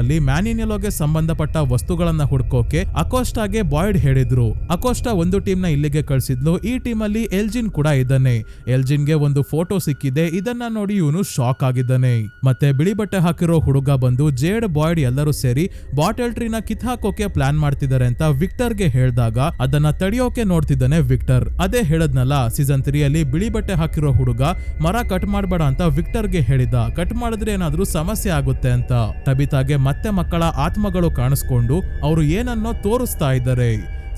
ಅಲ್ಲಿ ಮ್ಯಾನಿನ್ ಎಲ್ಲೋಗೆ ಸಂಬಂಧಪಟ್ಟ ವಸ್ತುಗಳನ್ನ ಹುಡ್ಕೋಕೆ ಅಕೋಸ್ಟಾಗೆ ಬಾಯ್ಡ್ ಹೇಳಿದ್ರು. ಅಕೋಸ್ಟಾ ಒಂದು ಟೀಮ್ ನ ಇಲ್ಲಿಗೆ ಕಳ್ಸಿದ್ಲು. ಈ ಟೀಮ್ ಅಲ್ಲಿ ಎಲ್ಜಿನ್ ಕೂಡ ಇದ್ದಾನೆ. ಎಲ್ಜಿನ್ಗೆ ಒಂದು ಫೋಟೋ ಸಿಕ್ಕಿದೆ, ಇದನ್ನ ನೋಡಿ ಇವನು ಶಾಕ್ ಆಗಿದ್ದಾನೆ. ಮತ್ತೆ ಬಿಳಿ ಬಟ್ಟೆ ಹಾಕಿರೋ ಹುಡುಗ ಬಂದು ಜೇಡ್ ಬಾಯ್ಡ್ ಎಲ್ಲರೂ ಸೇರಿ ಬಾಟಲ್ ಟ್ರೀನ ಕಿತ್ಹಾಕೋಕೆ ಪ್ಲಾನ್ ಮಾಡ್ತಿದ್ದಾರೆ ಅಂತ ವಿಕ್ಟರ್ಗೆ ಹೇಳ್ದಾಗ ಅದನ್ನ ತಡೆಯೋಕೆ ನೋಡ್ತಿದ್ದಾನೆ ವಿಕ್ಟರ್. ಅದೇ ಹೇಳದ್ನಲ್ಲ, ಸೀಸನ್ 3 ಅಲ್ಲಿ ಬಿಳಿ ಬಟ್ಟೆ ಹಾಕಿರೋ ಹುಡುಗ ಮರ ಕಟ್ ಮಾಡ್ಬೇಡ ಅಂತ ವಿಕ್ಟರ್ಗೆ ಹೇಳಿದ, ಕಟ್ ಮಾಡಿದ್ರೆ ಏನಾದ್ರೂ ಸಮಸ್ಯೆ ಆಗುತ್ತೆ ಅಂತ. ಟಬಿತಾಗೆ ಮತ್ತೆ ಮಕ್ಕಳ ಆತ್ಮಗಳು ಕಾಣಿಸ್ಕೊಂಡು ಅವರು ಏನನ್ನೋ ತೋರಿಸ್ತಾ ಇದ್ದಾರೆ.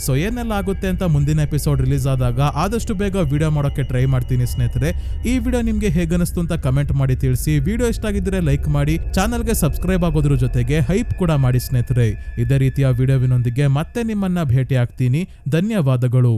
ಸೊ ಏನೆಲ್ಲ ಆಗುತ್ತೆ ಅಂತ ಮುಂದಿನ ಎಪಿಸೋಡ್ ರಿಲೀಸ್ ಆದಾಗ ಆದಷ್ಟು ಬೇಗ ವಿಡಿಯೋ ಮಾಡೋಕೆ ಟ್ರೈ ಮಾಡ್ತೀನಿ ಸ್ನೇಹಿತರೆ. ಈ ವಿಡಿಯೋ ನಿಮ್ಗೆ ಹೇಗನಿಸ್ತು ಅಂತ ಕಮೆಂಟ್ ಮಾಡಿ ತಿಳಿಸಿ. ವಿಡಿಯೋ ಇಷ್ಟ ಆಗಿದ್ರೆ ಲೈಕ್ ಮಾಡಿ, ಚಾನಲ್ಗೆ ಸಬ್ಸ್ಕ್ರೈಬ್ ಆಗೋದ್ರ ಜೊತೆಗೆ ಹೈಪ್ ಕೂಡ ಮಾಡಿ ಸ್ನೇಹಿತರೆ. ಇದೇ ರೀತಿಯ ವಿಡಿಯೋವಿನೊಂದಿಗೆ ಮತ್ತೆ ನಿಮ್ಮನ್ನ ಭೇಟಿ ಆಗ್ತೀನಿ. ಧನ್ಯವಾದಗಳು.